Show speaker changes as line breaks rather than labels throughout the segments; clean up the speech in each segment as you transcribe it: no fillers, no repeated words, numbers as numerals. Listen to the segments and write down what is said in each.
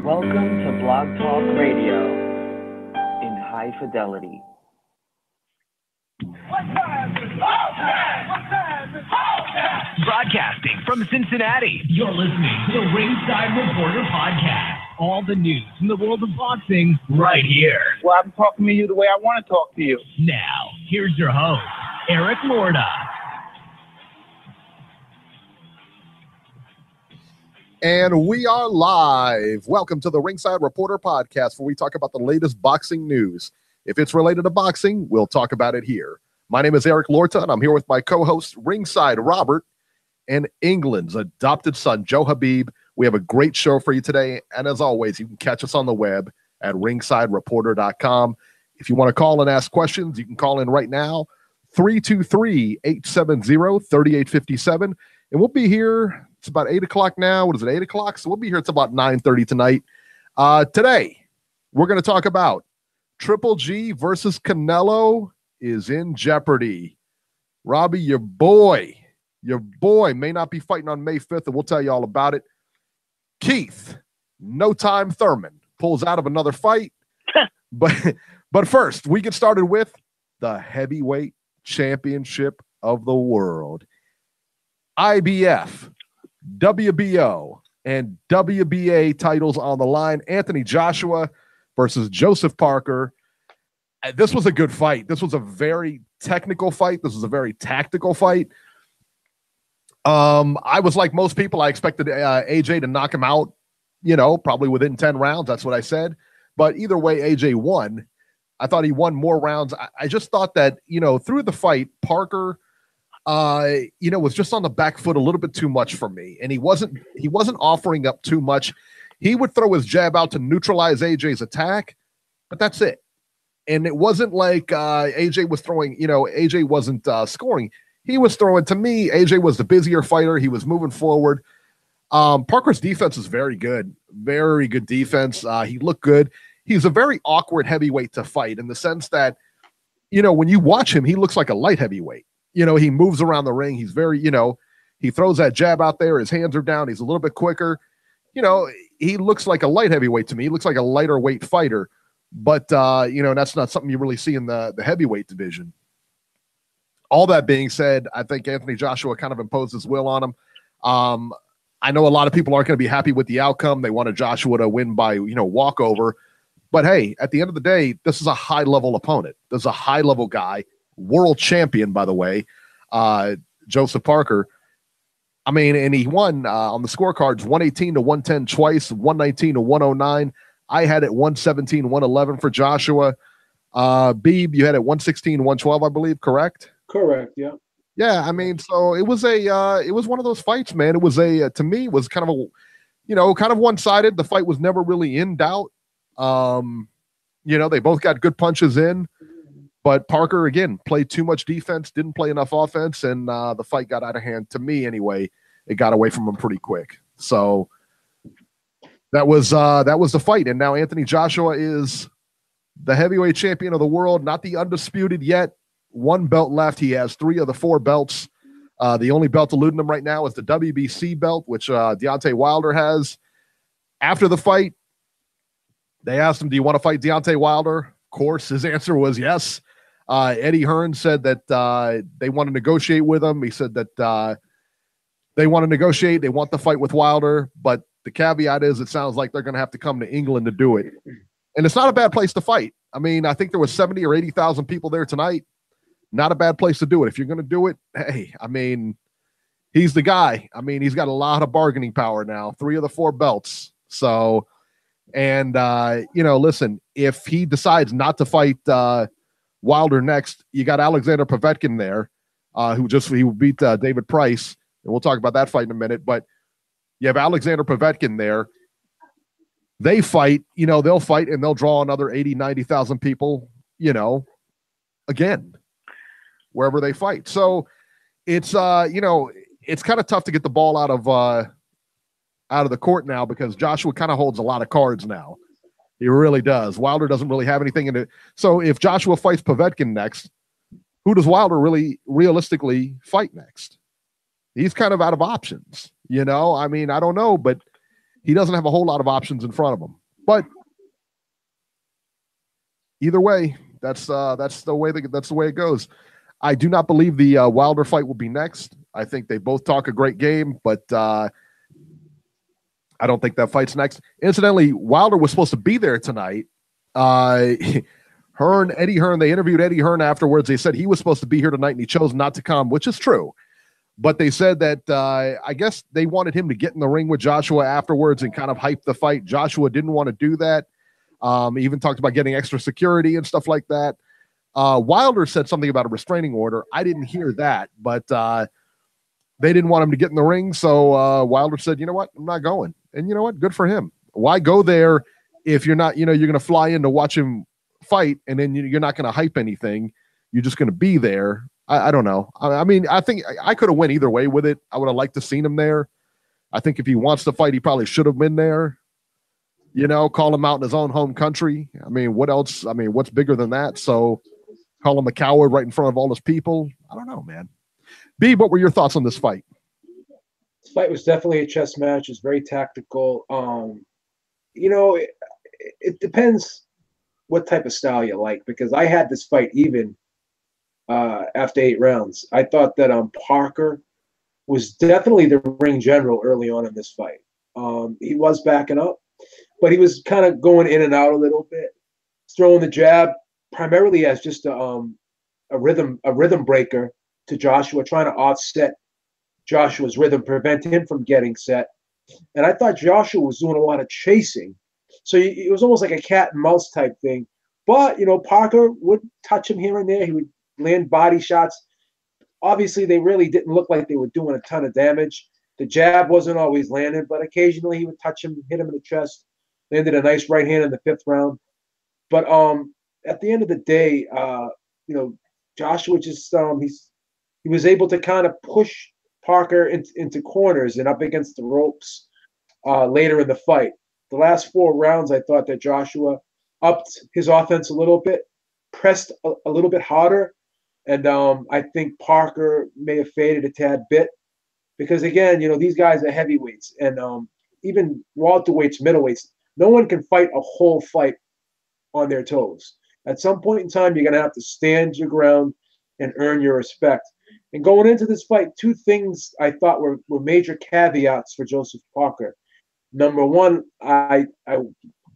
Welcome to Blog Talk Radio in high fidelity.
Broadcasting from Cincinnati, you're listening to the Ringside Reporter podcast. All the news from the world of boxing right here.
Well, I'm talking to you the way I want to talk to you.
Now, here's your host, Eric Lorda.
And we are live. Welcome to the Ringside Reporter podcast, where we talk about the latest boxing news. If it's related to boxing, we'll talk about it here. My name is Eric Lorta, and I'm here with my co-host, Ringside Robert, and England's adopted son, Joe Habib. We have a great show for you today, and as always, you can catch us on the web at ringsidereporter.com. If you want to call and ask questions, you can call in right now, 323-870-3857, and we'll be here. It's about 8 o'clock now. What is it, 8 o'clock? So we'll be here. It's about 9:30 tonight. Today, we're going to talk about Triple G versus Canelo is in jeopardy. Robbie, your boy may not be fighting on May 5th, and we'll tell you all about it. Keith, No Time Thurman, pulls out of another fight. But first, we get started with the heavyweight championship of the world. IBF, WBO, and WBA titles on the line. Anthony Joshua versus Joseph Parker. This was a good fight. This was a very technical fight. This was a very tactical fight. I was like most people. I expected AJ to knock him out, probably within 10 rounds. That's what I said. But either way, AJ won. I thought he won more rounds. I just thought that, through the fight, Parker was just on the back foot a little bit too much for me. And he wasn't offering up too much. He would throw his jab out to neutralize AJ's attack, but that's it. And it wasn't like AJ was throwing, AJ wasn't scoring. He was throwing. To me, AJ was the busier fighter. He was moving forward. Parker's defense is very good. Very good defense. He looked good. He's a very awkward heavyweight to fight in the sense that, when you watch him, he looks like a light heavyweight. He moves around the ring. He's very, he throws that jab out there. His hands are down. He's a little bit quicker. He looks like a light heavyweight to me. He looks like a lighter weight fighter. But, that's not something you really see in the heavyweight division. All that being said, I think Anthony Joshua kind of imposed his will on him. I know a lot of people aren't going to be happy with the outcome. They wanted Joshua to win by, walkover. But, hey, at the end of the day, this is a high-level opponent. This is a high-level guy. World champion, by the way, Joseph Parker. I mean, and he won on the scorecards 118 to 110 twice, 119 to 109. I had it 117, 111 for Joshua. Beeb, you had it 116, 112, I believe, correct?
Correct, yeah.
Yeah, I mean, so it was one of those fights, man. It was to me, it was kind of kind of one-sided. The fight was never really in doubt. They both got good punches in. But Parker, again, played too much defense, didn't play enough offense, and the fight got out of hand. To me, anyway, it got away from him pretty quick. So that was the fight. And now Anthony Joshua is the heavyweight champion of the world, not the undisputed yet. One belt left. He has 3 of the 4 belts. The only belt eluding him right now is the WBC belt, which Deontay Wilder has. After the fight, they asked him, do you want to fight Deontay Wilder? Of course, his answer was yes. Eddie Hearn said that they want to negotiate with him. He said that they want to negotiate. They want the fight with Wilder, but the caveat is it sounds like they're going to have to come to England to do it. And it's not a bad place to fight. I mean, I think there was 70 or 80,000 people there tonight. Not a bad place to do it. If you're going to do it, hey, I mean, he's the guy. I mean, he's got a lot of bargaining power now, 3 of the 4 belts. So, and, listen, if he decides not to fight Wilder next, you got Alexander Povetkin there, who beat David Price. And we'll talk about that fight in a minute. But you have Alexander Povetkin there. They fight, they'll fight and they'll draw another 80, 90,000 people, again, wherever they fight. So it's, it's kind of tough to get the ball out of the court now because Joshua kind of holds a lot of cards now. He really does. Wilder doesn't really have anything in it. So if Joshua fights Povetkin next, who does Wilder really realistically fight next? He's kind of out of options, I mean, I don't know, but he doesn't have a whole lot of options in front of him. But either way, that's the way it goes. I do not believe the Wilder fight will be next. I think they both talk a great game, but I don't think that fight's next. Incidentally, Wilder was supposed to be there tonight. Eddie Hearn, they interviewed Eddie Hearn afterwards. They said he was supposed to be here tonight and he chose not to come, which is true. But they said that I guess they wanted him to get in the ring with Joshua afterwards and kind of hype the fight. Joshua didn't want to do that. He even talked about getting extra security and stuff like that. Wilder said something about a restraining order. I didn't hear that, but they didn't want him to get in the ring. So Wilder said, you know what? I'm not going. And you know what? Good for him. Why go there if you're not, you're going to fly in to watch him fight and then you're not going to hype anything. You're just going to be there. I don't know. I mean, I think I could have went either way with it. I would have liked to seen him there. I think if he wants to fight, he probably should have been there. Call him out in his own home country. I mean, what else? I mean, what's bigger than that? So call him a coward right in front of all his people. I don't know, man. Beeb, what were your thoughts on this fight?
This fight was definitely a chess match. It's very tactical. It depends what type of style you like, because I had this fight even after 8 rounds. I thought that Parker was definitely the ring general early on in this fight. He was backing up, but he was kind of going in and out a little bit, throwing the jab primarily as just a rhythm breaker to Joshua, trying to offset Joshua's rhythm, prevent him from getting set. And I thought Joshua was doing a lot of chasing. So it was almost like a cat and mouse type thing. But, Parker would touch him here and there. He would land body shots. Obviously, they really didn't look like they were doing a ton of damage. The jab wasn't always landing, but occasionally he would touch him, hit him in the chest, landed a nice right hand in the 5th round. But at the end of the day, Joshua just he was able to kind of push Parker into corners and up against the ropes later in the fight. The last 4 rounds, I thought that Joshua upped his offense a little bit, pressed a little bit harder, and I think Parker may have faded a tad bit because, again, these guys are heavyweights, and even welterweights, middleweights, no one can fight a whole fight on their toes. At some point in time, you're going to have to stand your ground and earn your respect. And going into this fight, 2 things I thought were major caveats for Joseph Parker. Number one, I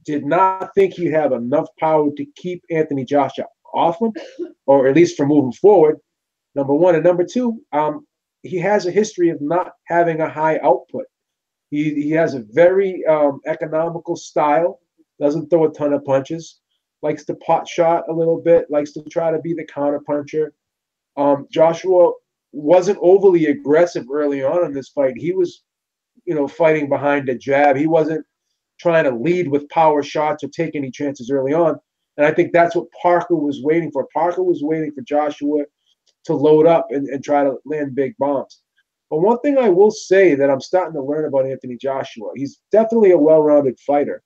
did not think he'd have enough power to keep Anthony Joshua off him, or at least from moving forward. Number one. And number 2, he has a history of not having a high output. He has a very economical style, doesn't throw a ton of punches, likes to pot shot a little bit, likes to try to be the counter puncher. Joshua wasn't overly aggressive early on in this fight. He was, fighting behind a jab. He wasn't trying to lead with power shots or take any chances early on. And I think that's what Parker was waiting for. Parker was waiting for Joshua to load up and try to land big bombs. But one thing I will say that I'm starting to learn about Anthony Joshua, he's definitely a well-rounded fighter.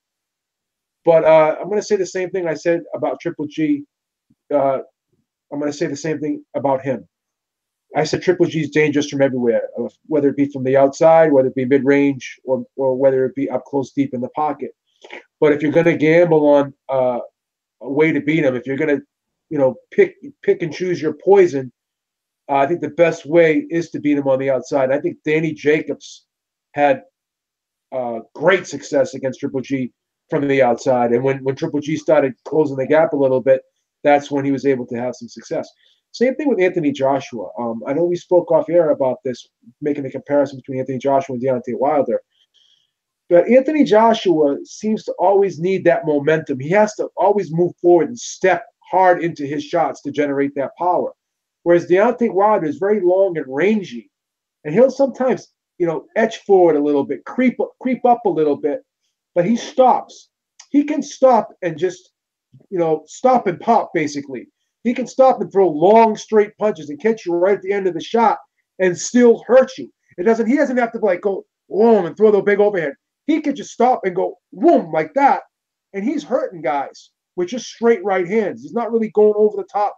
But I'm going to say the same thing I said about Triple G. I'm going to say the same thing about him. I said Triple G is dangerous from everywhere, whether it be from the outside, whether it be mid-range, or whether it be up close, deep in the pocket. But if you're going to gamble on a way to beat him, if you're going to, pick and choose your poison, I think the best way is to beat him on the outside. I think Danny Jacobs had great success against Triple G from the outside. And when Triple G started closing the gap a little bit, that's when he was able to have some success. Same thing with Anthony Joshua. I know we spoke off air about this, making the comparison between Anthony Joshua and Deontay Wilder. But Anthony Joshua seems to always need that momentum. He has to always move forward and step hard into his shots to generate that power. Whereas Deontay Wilder is very long and rangy. And he'll sometimes, edge forward a little bit, creep up a little bit, but he stops. He can stop and just, stop and pop, basically. He can stop and throw long, straight punches and catch you right at the end of the shot and still hurt you. He doesn't have to go boom and throw the big overhead. He could just stop and go boom like that, and he's hurting guys with just straight right hands. He's not really going over the top,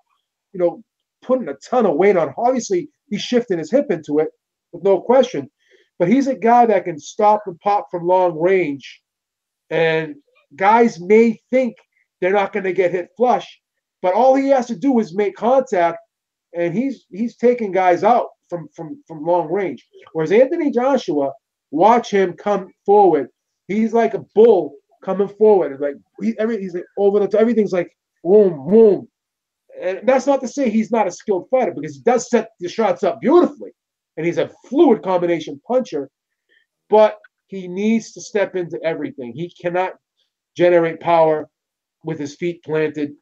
putting a ton of weight on. Obviously, he's shifting his hip into it, with no question. but he's a guy that can stop and pop from long range. And guys may think they're not going to get hit flush, but all he has to do is make contact, and he's taking guys out from long range. Whereas Anthony Joshua, watch him come forward. He's like a bull coming forward. Like he's like over the everything's like boom, boom. And that's not to say he's not a skilled fighter, because he does set the shots up beautifully, and he's a fluid combination puncher. But he needs to step into everything. He cannot generate power with his feet planted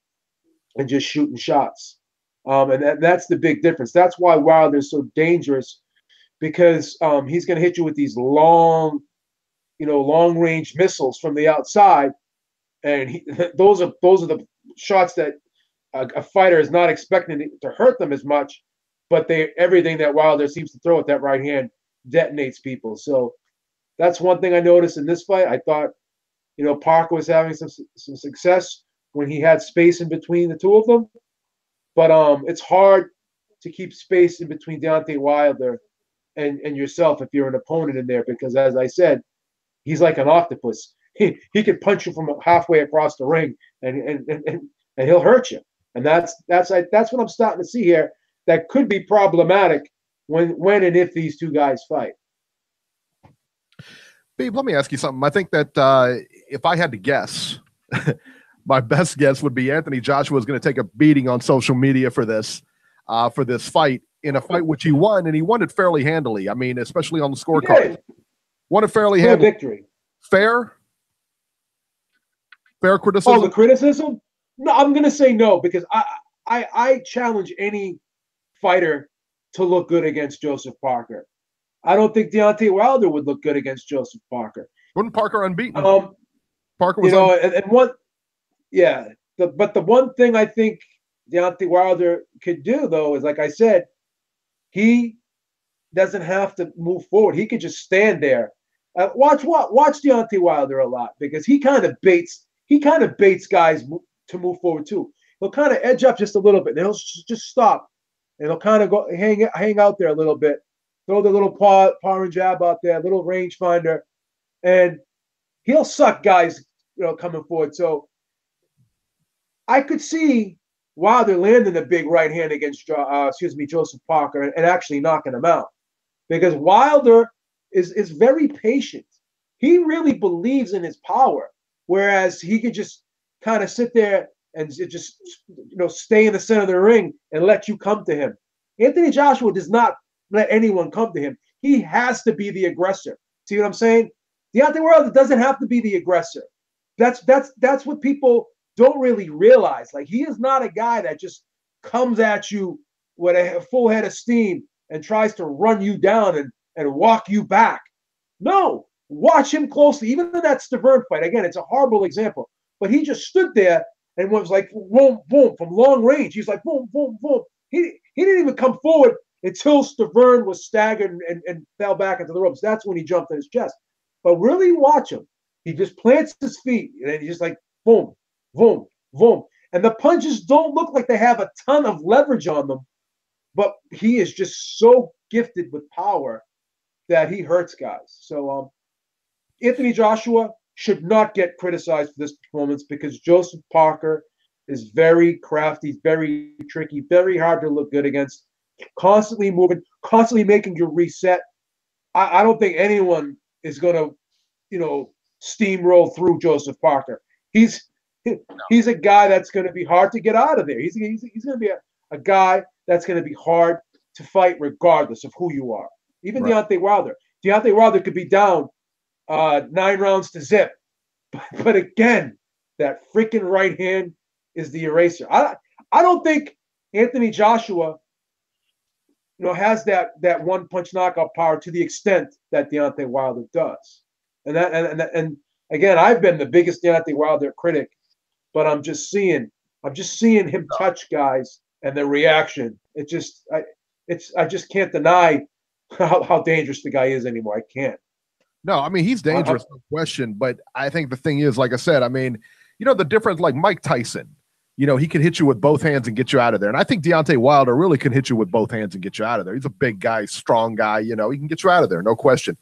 and just shooting shots. And that's the big difference. That's why Wilder's so dangerous, because he's going to hit you with these long range missiles from the outside, and those are the shots that a fighter is not expecting to hurt them as much, but everything that Wilder seems to throw with that right hand detonates people. So that's one thing I noticed in this fight. I thought, Parker was having some success when he had space in between the two of them, but it's hard to keep space in between Deontay Wilder and yourself if you're an opponent in there, because as I said, he's like an octopus. He can punch you from halfway across the ring and he'll hurt you. And that's what I'm starting to see here. That could be problematic when and if these two guys fight.
Beeb, let me ask you something. I think that if I had to guess, my best guess would be Anthony Joshua is going to take a beating on social media for this fight, in a fight which he won, and he won it fairly handily. I mean, especially on the scorecard. Won it fairly handily.
Victory.
Fair criticism?
Oh, the criticism? No, I'm going to say no, because I challenge any fighter to look good against Joseph Parker. I don't think Deontay Wilder would look good against Joseph Parker.
Wasn't Parker unbeaten?
Parker was but the one thing I think Deontay Wilder could do, though, is, like I said, he doesn't have to move forward. He could just stand there. Watch Deontay Wilder a lot, because he kind of baits guys to move forward too. He'll kind of edge up just a little bit, and he'll just stop, and he'll kind of go hang out there a little bit, throw the little paw and jab out there, little rangefinder, and he'll suck guys, coming forward. So I could see Wilder landing a big right hand against Joseph Parker and actually knocking him out, because Wilder is very patient. He really believes in his power, whereas he could just kind of sit there and just stay in the center of the ring and let you come to him. Anthony Joshua does not let anyone come to him. He has to be the aggressor. See what I'm saying? Deontay Wilder doesn't have to be the aggressor. That's what people don't really realize. Like, he is not a guy that just comes at you with a full head of steam and tries to run you down and walk you back. No, watch him closely. Even in that Stavern fight, again, it's a horrible example, but he just stood there and was like, boom, boom, from long range. He's like, boom, boom, boom. He didn't even come forward until Stavern was staggered and fell back into the ropes. That's when he jumped in his chest. But really watch him. He just plants his feet, and he's just like, boom, boom, boom. And the punches don't look like they have a ton of leverage on them, but he is just so gifted with power that he hurts guys. So Anthony Joshua should not get criticized for this performance, because Joseph Parker is very crafty, very tricky, very hard to look good against, constantly moving, constantly making you reset. I don't think anyone is going to, steamroll through Joseph Parker. He's a guy that's going to be hard to get out of there. He's going to be a guy that's going to be hard to fight regardless of who you are. Even right. Deontay Wilder. Deontay Wilder could be down 9 rounds to zip. But again, that freaking right hand is the eraser. I don't think Anthony Joshua, has that one punch knockout power to the extent that Deontay Wilder does. And again, I've been the biggest Deontay Wilder critic, but I'm just seeing him touch guys and their reaction. I just can't deny how dangerous the guy is anymore. I can't.
No, I mean, he's dangerous, no question. But I think the thing is, like I said, I mean, the difference, like Mike Tyson, he can hit you with both hands and get you out of there. And I think Deontay Wilder really can hit you with both hands and get you out of there. He's a big guy, strong guy, he can get you out of there, no question.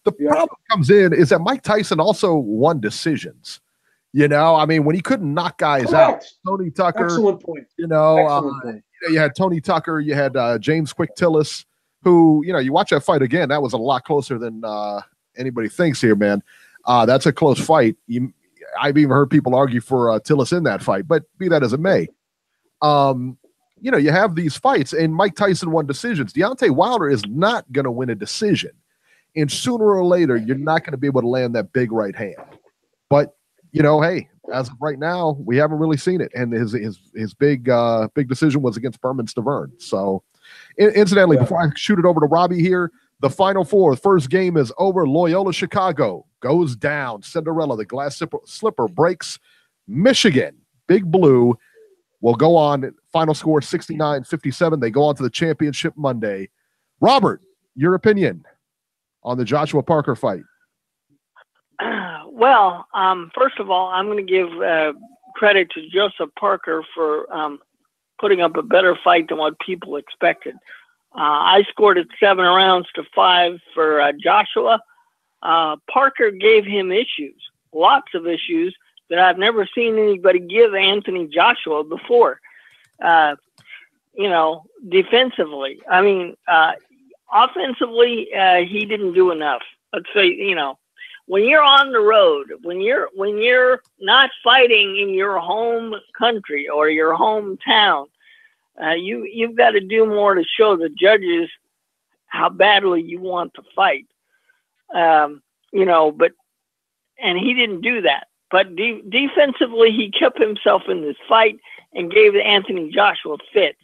The problem comes in is that Mike Tyson also won decisions. You know, I mean, when he couldn't knock guys out, Tony Tucker.
Excellent point.
You know, you had Tony Tucker, you had James Quick Tillis, who, you know, you watch that fight again, that was a lot closer than anybody thinks here, man. That's a close fight. I've even heard people argue for Tillis in that fight, but be that as it may. You know, you have these fights, and Mike Tyson won decisions. Deontay Wilder is not going to win a decision. And sooner or later, you're not going to be able to land that big right hand. But, you know, hey, as of right now, we haven't really seen it. And his big decision was against Berman Stavern. So, incidentally, before I shoot it over to Robbie here, the Final Four, the first game is over. Loyola Chicago goes down. Cinderella, the glass slipper, breaks Michigan. Big Blue will go on. Final score 69-57. They go on to the championship Monday. Robert, your opinion on the Joshua Parker fight?
Well, first of all, I'm going to give credit to Joseph Parker for putting up a better fight than what people expected. I scored it 7 rounds to 5 for Joshua. Parker gave him issues, lots of issues that I've never seen anybody give Anthony Joshua before. You know, defensively. I mean, offensively, he didn't do enough. Let's say, you know, when you're on the road, when you're not fighting in your home country or your hometown, you've got to do more to show the judges how badly you want to fight. You know, and he didn't do that. But defensively, he kept himself in this fight and gave Anthony Joshua fits.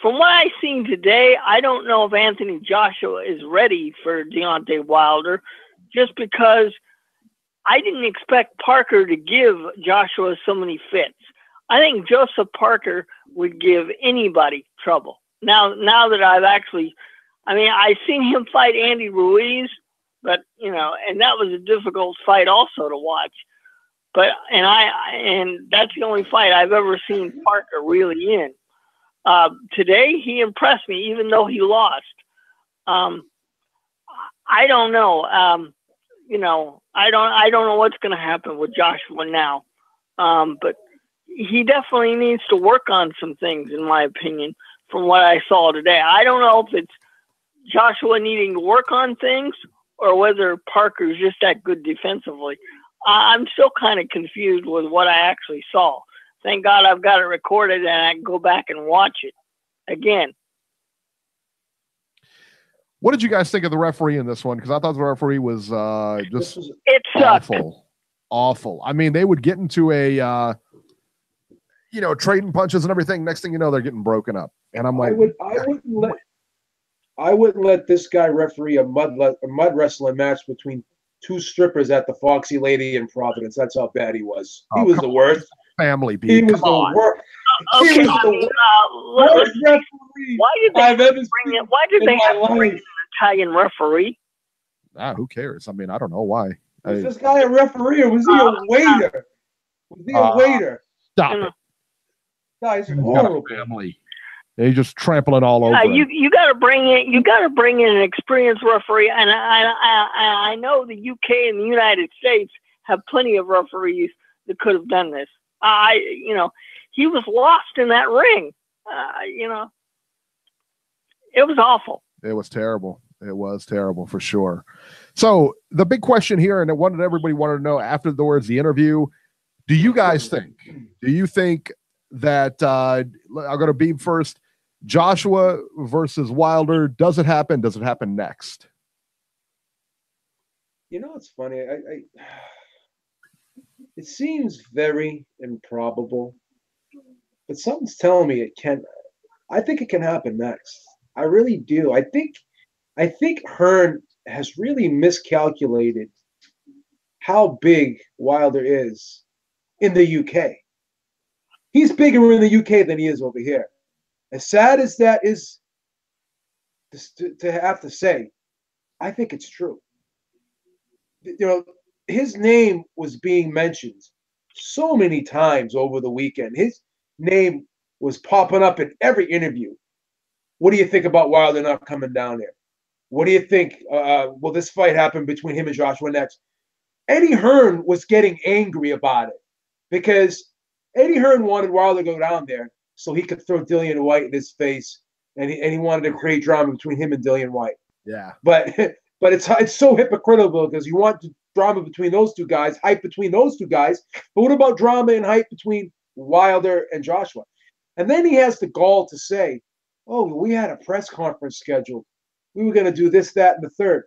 From what I've seen today, I don't know if Anthony Joshua is ready for Deontay Wilder, just because I didn't expect Parker to give Joshua so many fits. I think Joseph Parker would give anybody trouble. Now that I've seen him fight Andy Ruiz, but, you know, and that was a difficult fight also to watch. But, and that's the only fight I've ever seen Parker really in. Today, he impressed me, even though he lost. I don't know. You know, I don't know what's going to happen with Joshua now. But he definitely needs to work on some things, in my opinion, from what I saw today. I don't know if it's Joshua needing to work on things or whether Parker's just that good defensively. I'm still kind of confused with what I actually saw. Thank God I've got it recorded and I can go back and watch it again.
What did you guys think of the referee in this one? Because I thought the referee was just
it sucked.
Awful. I mean, they would get into a, you know, trading punches and everything. Next thing you know, they're getting broken up. And I'm like,
I wouldn't let this guy referee a mud wrestling match between two strippers at the Foxy Lady in Providence. That's how bad he was. He was the worst.
Family Beeb.
He was the worst.
Okay,
Worst referee I've ever seen.
Why did they have to bring in an Italian referee?
Who cares? I mean, I don't know why.
Was this guy a referee or was he a waiter? Was he a waiter?
Stop it.
Guys, horrible.
Family. They're just trampling all over.
You got to bring in an experienced referee, and I know the UK and the United States have plenty of referees that could have done this. You know, he was lost in that ring. You know, it was awful.
It was terrible. It was terrible for sure. So the big question here, and what everybody wanted to know afterwards, the interview, do you guys think that I'll go to Beeb first, Joshua versus Wilder, does it happen? Does it happen next?
You know, it's funny. It seems very improbable, but something's telling me it can. I think it can happen next. I really do. I think Hearn has really miscalculated how big Wilder is in the UK. He's bigger in the UK than he is over here. As sad as that is to have to say, I think it's true. You know, his name was being mentioned so many times over the weekend. His name was popping up in every interview. What do you think about Wilder not coming down there? What do you think? Will this fight happen between him and Joshua next? Eddie Hearn was getting angry about it because Eddie Hearn wanted Wilder to go down there so he could throw Dillian White in his face, and he wanted to create drama between him and Dillian White.
Yeah.
But it's so hypocritical because you want drama between those two guys, hype between those two guys. But what about drama and hype between Wilder and Joshua? And then he has the gall to say, "Oh, we had a press conference scheduled. We were going to do this, that, and the third."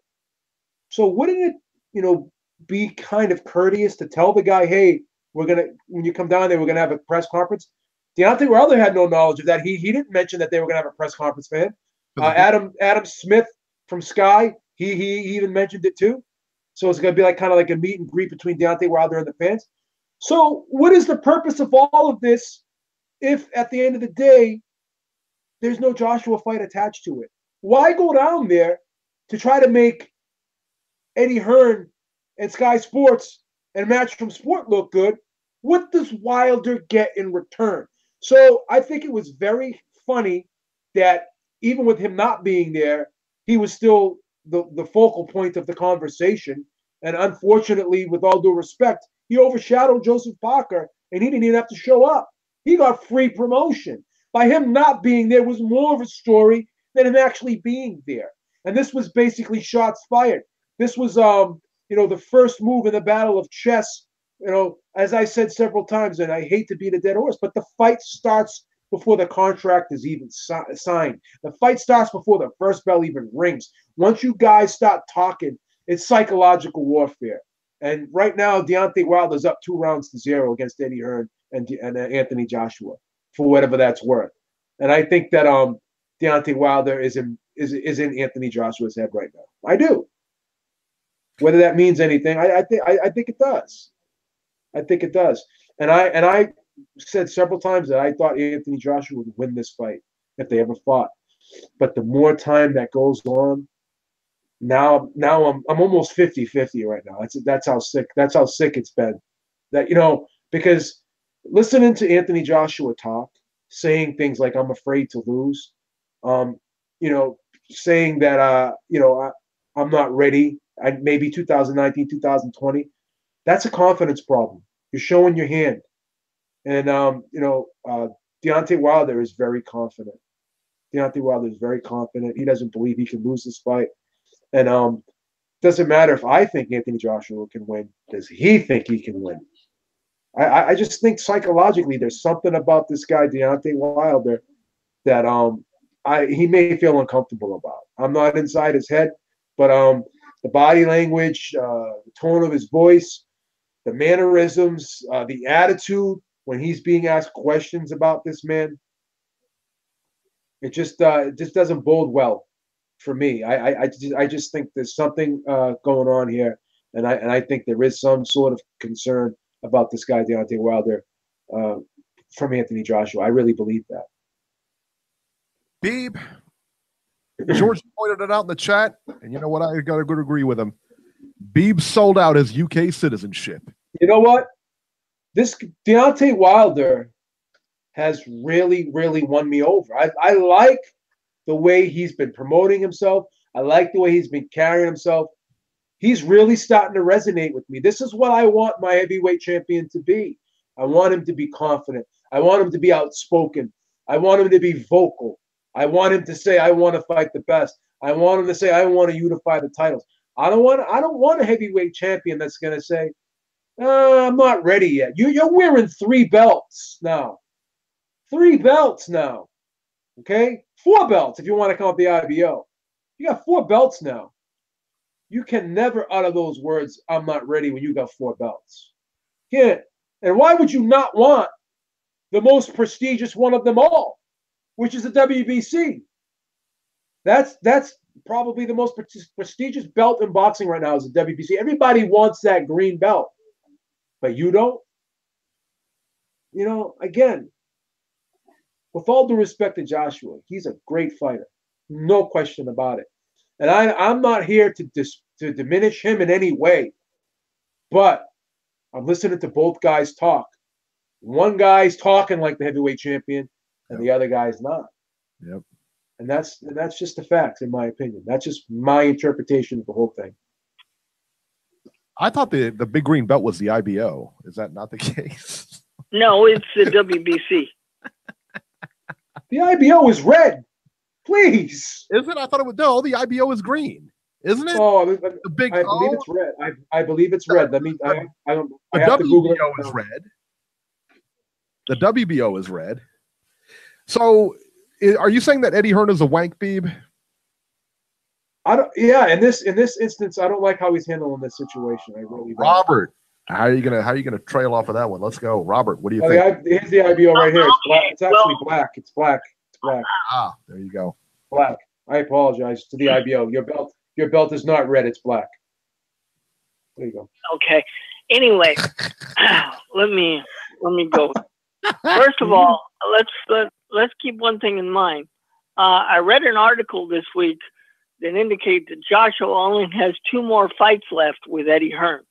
So wouldn't it, be kind of courteous to tell the guy, "Hey, when you come down there, we're gonna have a press conference"? Deontay Wilder had no knowledge of that. He didn't mention that they were gonna have a press conference for him. Adam Smith from Sky, he even mentioned it too. So it's gonna be kind of like a meet and greet between Deontay Wilder and the fans. So what is the purpose of all of this if at the end of the day there's no Joshua fight attached to it? Why go down there to try to make Eddie Hearn and Sky Sports and Matchroom Sport look good? What does Wilder get in return? So I think it was very funny that even with him not being there, he was still the focal point of the conversation. And unfortunately, with all due respect, he overshadowed Joseph Parker, and he didn't even have to show up. He got free promotion. By him not being there was more of a story than him actually being there. And this was basically shots fired. This was the first move in the battle of chess. As I said several times, and I hate to beat a dead horse, but the fight starts before the contract is even signed. The fight starts before the first bell even rings. Once you guys start talking, it's psychological warfare. And right now, Deontay Wilder's up 2-0 against Eddie Hearn and Anthony Joshua, for whatever that's worth. And I think that Deontay Wilder is in Anthony Joshua's head right now. I do. Whether that means anything, I think it does. I think it does. And I said several times that I thought Anthony Joshua would win this fight if they ever fought. But the more time that goes on, now I'm almost 50-50 right now. That's how sick it's been. Because listening to Anthony Joshua talk, saying things like "I'm afraid to lose," saying that I'm not ready. Maybe 2019, 2020. That's a confidence problem. You're showing your hand. And, Deontay Wilder is very confident. Deontay Wilder is very confident. He doesn't believe he can lose this fight. And doesn't matter if I think Anthony Joshua can win. Does he think he can win? I just think psychologically there's something about this guy, Deontay Wilder, that he may feel uncomfortable about. I'm not inside his head, but the body language, the tone of his voice, the mannerisms, the attitude when he's being asked questions about this man, it just doesn't bode well for me. I just think there's something going on here, and I think there is some sort of concern about this guy Deontay Wilder from Anthony Joshua. I really believe that.
Beeb, George pointed it out in the chat, and you know what? I got to agree with him. Beeb sold out his UK citizenship.
You know what? This Deontay Wilder has really, really won me over. I like the way he's been promoting himself. I like the way he's been carrying himself. He's really starting to resonate with me. This is what I want my heavyweight champion to be. I want him to be confident. I want him to be outspoken. I want him to be vocal. I want him to say, "I want to fight the best." I want him to say, "I want to unify the titles." I don't want a heavyweight champion that's going to say, "I'm not ready yet." You're wearing 3 belts now. 3 belts now. Okay? 4 belts if you want to count the IBO. You got 4 belts now. You can never utter those words, "I'm not ready," when you got 4 belts. Can't. And why would you not want the most prestigious one of them all, which is the WBC? That's probably the most prestigious belt in boxing right now is the WBC. Everybody wants that green belt, but you don't. Again, with all due respect to Joshua, he's a great fighter. No question about it. And I'm not here to diminish him in any way, but I'm listening to both guys talk. One guy's talking like the heavyweight champion, and the other guy's not.
Yep.
And that's just the facts, in my opinion. That's just my interpretation of the whole thing.
I thought the big green belt was the IBO. Is that not the case?
No, it's the WBC.
The IBO is red. Please.
Is it? I thought it was no. The IBO is green, isn't it?
Oh,
The big.
I believe it's red. I believe it's red. Let me. I don't. I
The
have to Google it.
WBO is red. The WBO is red. So, are you saying that Eddie Hearn is a wank, Beeb?
I don't. Yeah. In this instance, I don't like how he's handling this situation. I really don't.
Robert, how are you gonna trail off of that one? Let's go, Robert. What do you
Oh,
think?
here's the IBO right here. It's black. It's actually black. It's black. It's black.
Ah, there you go.
Black. I apologize to the IBO. Your belt is not red. It's black. There you go.
Okay. Anyway, let me go. First of all, let's keep one thing in mind. I read an article this week that indicates that Joshua only has 2 more fights left with Eddie Hearn.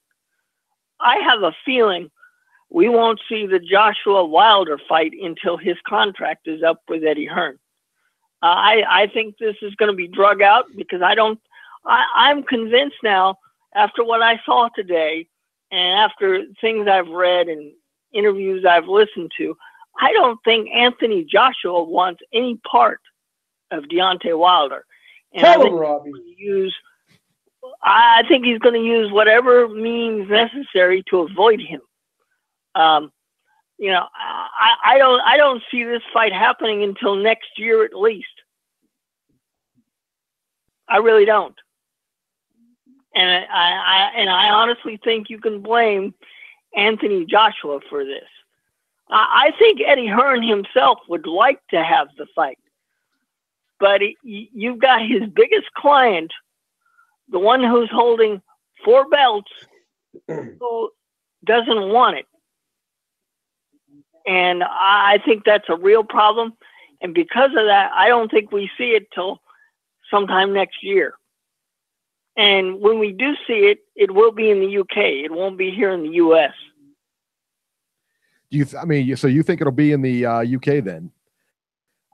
I have a feeling we won't see the Joshua Wilder fight until his contract is up with Eddie Hearn. I think this is going to be drug out because I'm convinced now, after what I saw today and after things I've read and interviews I've listened to, I don't think Anthony Joshua wants any part of Deontay Wilder. And
Tell him, Robbie.
I think he's going to use whatever means necessary to avoid him. I don't see this fight happening until next year at least. I really don't. And I honestly think you can blame Anthony Joshua for this. I think Eddie Hearn himself would like to have the fight, but you've got his biggest client, the one who's holding 4 belts, who doesn't want it. And I think that's a real problem. And because of that, I don't think we see it till sometime next year. And when we do see it, it will be in the UK. It won't be here in the US.
So you think it'll be in the UK then?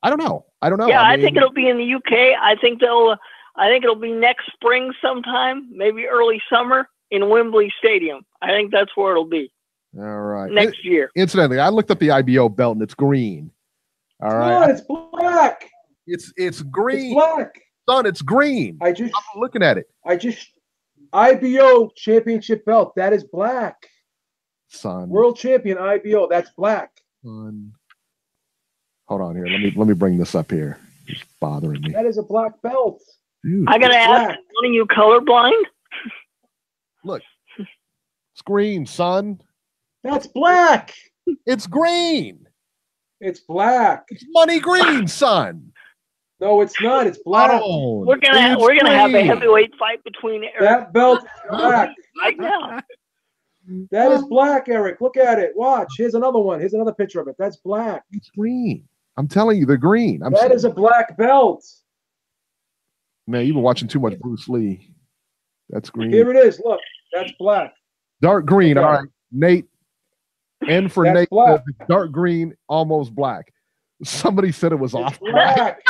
I don't know.
Yeah, I think it'll be in the UK. I think it'll be next spring sometime, maybe early summer in Wembley Stadium. I think that's where it'll be.
All right.
Next year.
Incidentally, I looked up the IBO belt and it's green. All right.
No, it's black.
It's green.
It's black.
Son, it's green. I'm looking at it.
IBO championship belt. That is black.
Son.
World champion IBO. That's black.
Son. Hold on here. Let me bring this up here. It's bothering me.
That is a black belt.
Dude,
I gotta ask, one of you colorblind?
Look. It's green, son.
That's black.
It's green.
It's black.
It's money green, son.
No, it's not. It's black.
Oh,
we're gonna have a heavyweight fight between
that belt is black
right now.
That is black, Eric. Look at it. Watch. Here's another one. Here's another picture of it. That's black.
It's green. I'm telling you, they're green.
That is a black belt.
Man, you've been watching too much Bruce Lee. That's green.
Here it is. Look, that's black.
Dark green. All right, Nate. N for Nate.
Black.
Dark green, almost black. Somebody said it was off.
Black.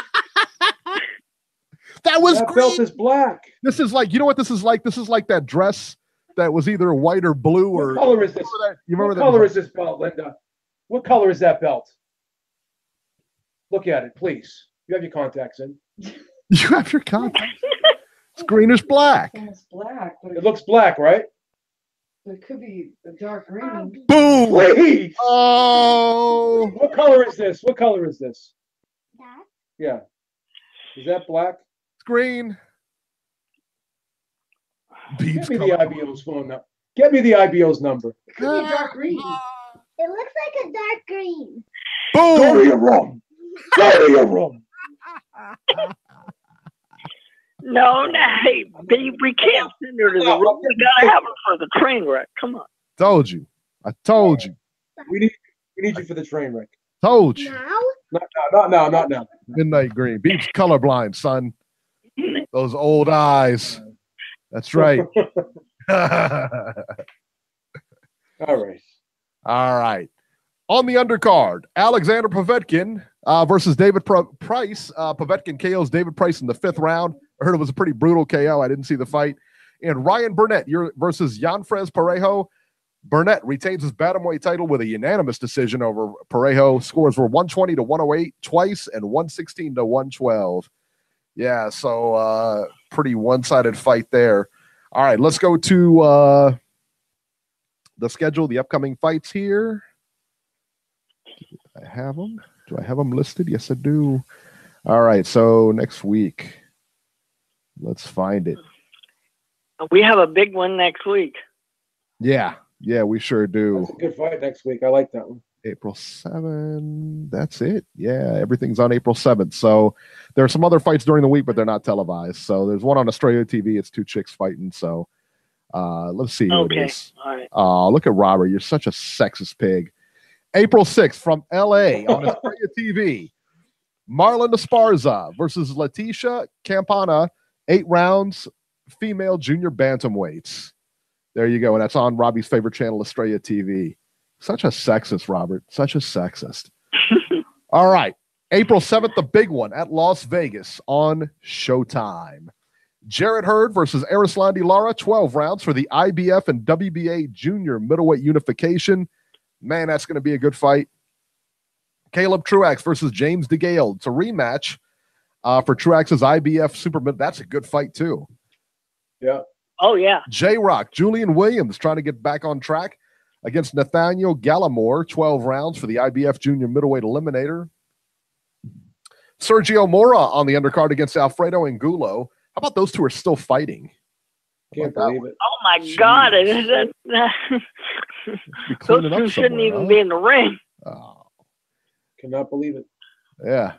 That was
that
green.
belt is black.
This is like, you know what this is like? This is like that dress that was either white or blue or.
What color is this? What color is this belt, Linda? What color is that belt? Look at it, please. You have your contacts in.
You have your contacts. It's greenish black.
It's black. But
It looks black, right?
it could be a dark green.
Boom!
Please.
Oh!
What color is this? What color is this?
That?
Yeah. Is that black?
It's green.
Get me the IBO's phone number. Get me the IBO's number.
It could be a dark green.
It looks like a dark green.
Boom!
Go to your room. Go to your room.
No, hey, we can't send her to the room. We gotta have her for the train wreck. Come on.
Told you. I told you.
We need you for the train wreck.
Told you.
Now?
Not now.
Midnight green. Beeb's colorblind, son. Those old eyes. That's right.
All right.
All right. On the undercard, Alexander Povetkin versus David Price. Povetkin KOs David Price in the 5th round. I heard it was a pretty brutal KO. I didn't see the fight. And Ryan Burnett versus Yanfrez Parejo. Burnett retains his bantamweight title with a unanimous decision over Parejo. Scores were 120 to 108 twice and 116 to 112. Yeah, so pretty one-sided fight there. All right, let's go to the schedule, the upcoming fights here. I have them. Do I have them listed? Yes, I do. All right, so next week. Let's find it.
We have a big one next week.
Yeah, we sure do.
That's a good fight next week. I like that one.
April 7th. That's it. Yeah, everything's on April 7th. So there are some other fights during the week, but they're not televised. So there's one on Australia TV. It's 2 chicks fighting. So let's see who it is. All right. Look at Robert. You're such a sexist pig. April 6th from LA on Australia TV. Marlon Esparza versus Leticia Campana, 8 rounds, female junior bantamweights. There you go. And that's on Robbie's favorite channel, Australia TV. Such a sexist, Robert. Such a sexist. All right. April 7th, the big one at Las Vegas on Showtime. Jarrett Hurd versus Arislandi Lara, 12 rounds for the IBF and WBA junior middleweight unification. Man, that's going to be a good fight. Caleb Truax versus James DeGale. It's a rematch for Truax's IBF super. That's a good fight, too.
Yeah.
Oh, yeah.
J-Rock, Julian Williams trying to get back on track against Nathaniel Gallimore, 12 rounds for the IBF junior middleweight eliminator. Sergio Mora on the undercard against Alfredo Angulo. How about those two are still fighting?
Can't believe it.
Oh, my God. Those two shouldn't even be in the ring.
Oh.
Cannot believe it.
Yeah.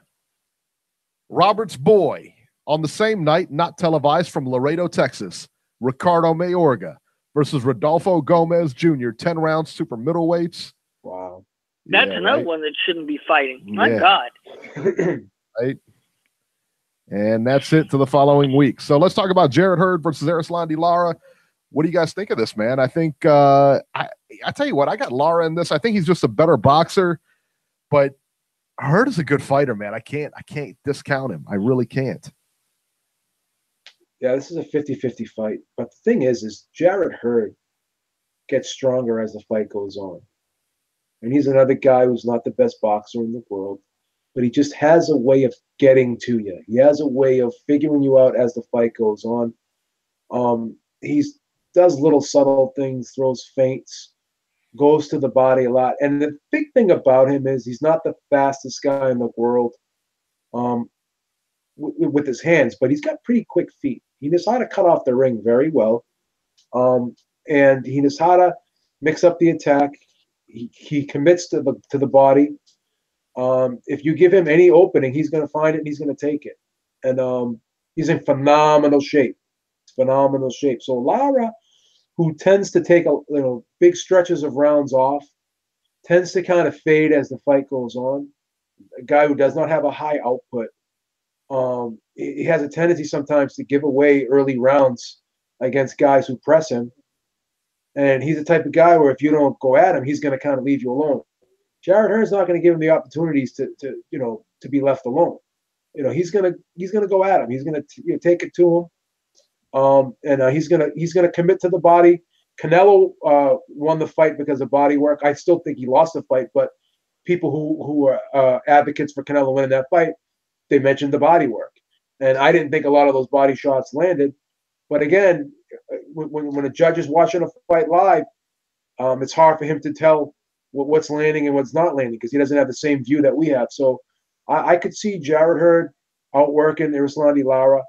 Robert's boy on the same night, not televised, from Laredo, Texas. Ricardo Mayorga versus Rodolfo Gomez Jr., 10 rounds, super middleweights.
Wow.
That's another one that shouldn't be fighting. My God.
Right. And that's it to the following week. So let's talk about Jarrett Hurd versus Arislandi Lara. What do you guys think of this, man? I think I tell you what, I got Lara in this. I think he's just a better boxer, but Hurd is a good fighter, man. I can't discount him. I really can't.
Yeah, this is a 50-50 fight. But the thing is Jarrett Hurd gets stronger as the fight goes on. And he's another guy who's not the best boxer in the world, but he just has a way of getting to you. He has a way of figuring you out as the fight goes on. He does little subtle things, throws feints, goes to the body a lot. And the big thing about him is he's not the fastest guy in the world with his hands, but he's got pretty quick feet. He knows how to cut off the ring very well. And he knows how to mix up the attack. He commits to the body. If you give him any opening, he's going to find it and he's going to take it. And he's in phenomenal shape. Phenomenal shape. So Lara, who tends to take big stretches of rounds off, tends to kind of fade as the fight goes on. A guy who does not have a high output. He has a tendency sometimes to give away early rounds against guys who press him. And he's the type of guy where if you don't go at him, he's going to kind of leave you alone. Jarrett Hurd's not going to give him the opportunities to be left alone. He's going to go at him. He's going to take it to him. And he's going to commit to the body. Canelo won the fight because of body work. I still think he lost the fight, but people who are advocates for Canelo winning that fight, they mentioned the body work. And I didn't think a lot of those body shots landed. But again, when a judge is watching a fight live, it's hard for him to tell what's landing and what's not landing because he doesn't have the same view that we have. So I could see Jarrett Hurd outworking Arislandi Lara,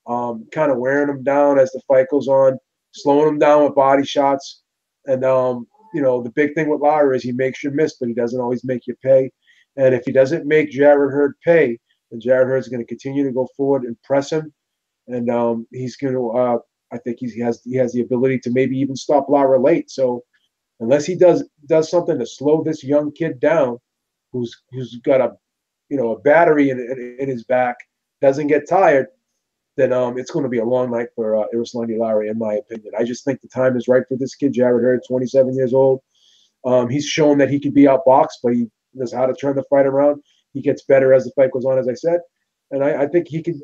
kind of wearing him down as the fight goes on, slowing him down with body shots. And, the big thing with Lara is he makes you miss, but he doesn't always make you pay. And if he doesn't make Jarrett Hurd pay, then Jarrett Hurd's going to continue to go forward and press him. And he's going to I think he has the ability to maybe even stop Lara late. So unless he does something to slow this young kid down, who's got a battery in his back, doesn't get tired, then it's going to be a long night for Arislandi Lara, in my opinion. I just think the time is right for this kid, Jarrett Hurd, 27 years old. He's shown that he could be outboxed, but he knows how to turn the fight around. he gets better as the fight goes on, as I said, and I think he could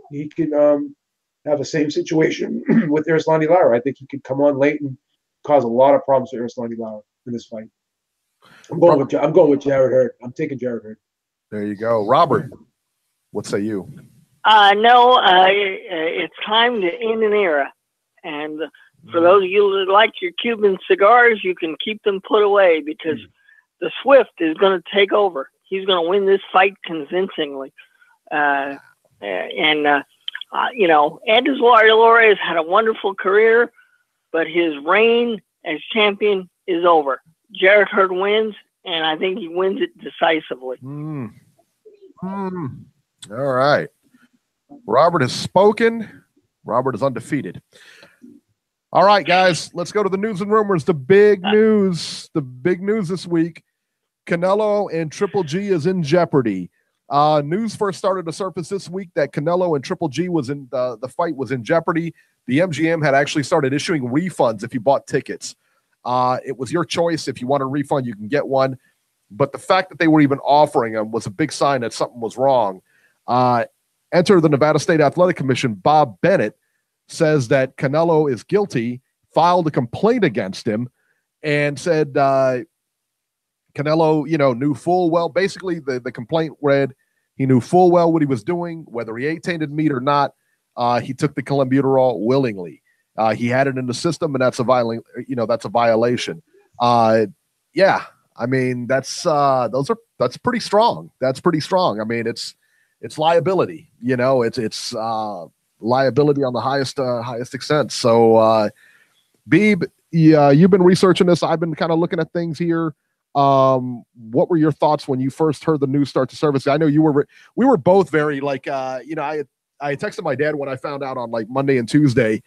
have the same situation with Erislandy Lara. I think he could come on late and cause a lot of problems for Erislandy Lara in this fight. I'm going with Jared Hurd. I'm taking Jared Hurd.
There you go, Robert. What say you?
No, it's time to end an era. And for those of you that like your Cuban cigars, you can keep them put away because the Swift is going to take over. He's going to win this fight convincingly. You know, Andres Lores had a wonderful career, but his reign as champion is over. Jared Hurd wins, and I think he wins it decisively.
All right. Robert has spoken. Robert is undefeated. All right, guys, let's go to the news and rumors. The big news this week. Canelo and Triple G is in jeopardy. News first started to surface this week that Canelo and Triple G was in the fight was in jeopardy. The MGM had actually started issuing refunds if you bought tickets. It was your choice. If you want a refund, you can get one. But the fact that they were even offering them was a big sign that something was wrong. Enter the Nevada State Athletic Commission. Bob Bennett says that Canelo is guilty, filed a complaint against him, and said Canelo, knew full well. Basically, the complaint read he knew full well what he was doing, whether he ate tainted meat or not. He took the clenbuterol willingly. He had it in the system, and that's a violation. Yeah, I mean that's pretty strong. That's pretty strong. I mean it's liability. It's liability on the highest extent. So, Beeb, you've been researching this. I've been kind of looking at things here. What were your thoughts when you first heard the news start to surface? I know we were both very I texted my dad when I found out on like Monday and Tuesday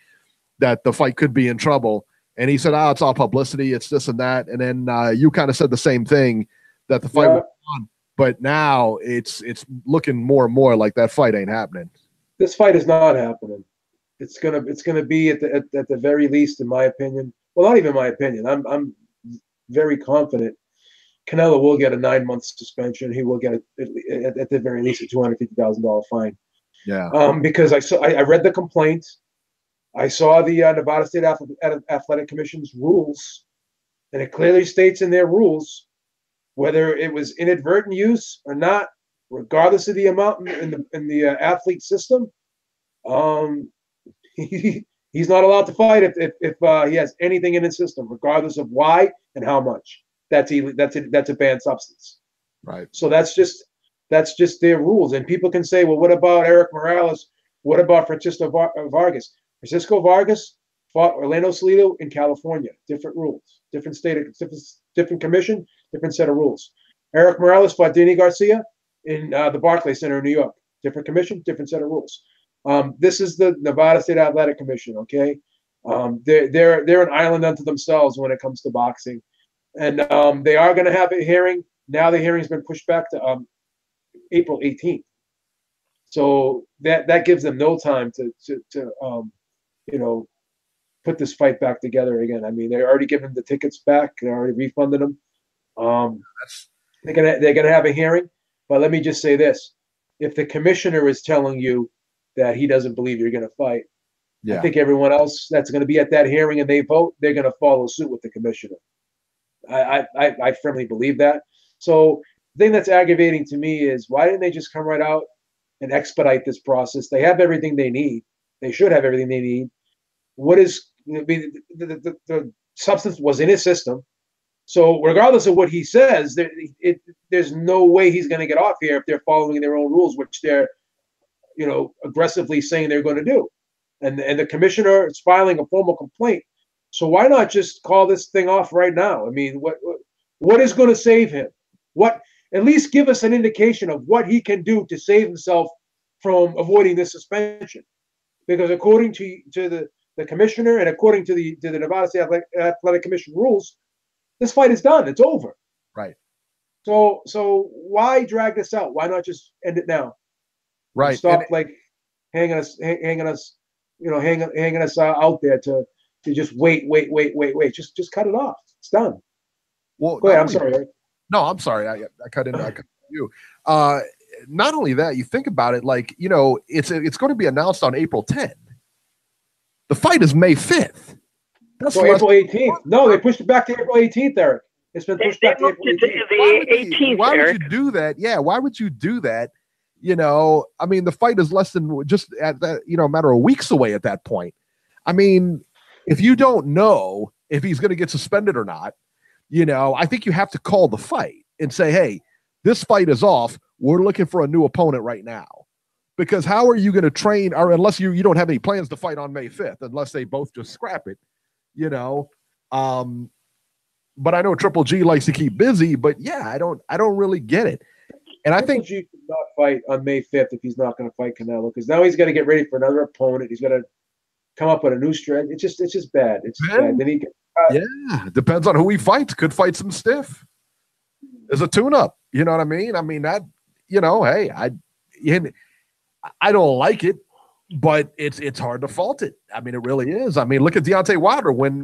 that the fight could be in trouble. And he said, it's all publicity. It's this and that. And then you kind of said the same thing, that the fight was on. But now it's looking more and more like that fight ain't happening.
This fight is not happening. It's gonna be at the very least, in my opinion. Well, not even my opinion. I'm very confident Canelo will get a 9-month suspension. He will get at the very least a $250,000 fine.
Yeah.
Because I read the complaint. I saw the Nevada State Athletic Commission's rules, and it clearly states in their rules whether it was inadvertent use or not, regardless of the amount in the athlete system. He's not allowed to fight if he has anything in his system, regardless of why and how much. That's a banned substance.
Right.
So that's just their rules. And people can say, well, what about Eric Morales? What about Francisco Vargas? Francisco Vargas fought Orlando Salido in California. Different rules, different state, different commission, different set of rules. Eric Morales fought Danny Garcia in the Barclays Center in New York. Different commission, different set of rules. This is the Nevada State Athletic Commission. Okay, they're an island unto themselves when it comes to boxing, and they are going to have a hearing. Now the hearing's been pushed back to April 18th. So that gives them no time to put this fight back together again. I mean, they're already given the tickets back. They already refunded them. They're gonna have a hearing. But let me just say this: if the commissioner is telling you that he doesn't believe you're going to fight, I think everyone else that's going to be at that hearing and they vote, they're going to follow suit with the commissioner. I firmly believe that. So the thing that's aggravating to me is, why didn't they just come right out and expedite this process? They have everything they need. They should have everything they need. The substance was in his system. So regardless of what he says, there's no way he's going to get off here if they're following their own rules, which they're, aggressively saying they're going to do. And the commissioner is filing a formal complaint. So why not just call this thing off right now? I mean, what is going to save him? At least give us an indication of what he can do to save himself from avoiding this suspension. Because according to the commissioner and according to the Nevada State Athletic Commission rules, this fight is done. It's over.
Right.
So why drag this out? Why not just end it now?
Right.
Stop hanging us out there to just wait. Just cut it off. It's done.
Well,
go ahead. I'm sorry, Eric.
No, I'm sorry. I cut in. I cut you. not only that, you think about it, like, you know, it's going to be announced on April 10th. The fight is May 5th. That's
So April 18th. No, they pushed it back to April 18th, Eric. It's been pushed back to April 18th.
Why would you do that? Yeah, why would you do that? You know, I mean, the fight is less than just at that, you know, a matter of weeks away at that point. I mean, if you don't know if he's going to get suspended or not, you know, I think you have to call the fight and say, hey, this fight is off. We're looking for a new opponent right now. Because how are you going to train, or unless you don't have any plans to fight on May 5th, unless they both just scrap it, you know. But I know Triple G likes to keep busy, but yeah, I don't really get it. And I think
G should not fight on May 5th if he's not going to fight Canelo, because now he's got to get ready for another opponent. He's got to come up with a new strategy. It's just bad. It's bad. Then he
yeah, depends on who he fights. Could fight some stiff. There's a tune-up. You know what I mean? I mean that. You know, hey, I don't like it, but it's hard to fault it. I mean, it really is. I mean, look at Deontay Wilder when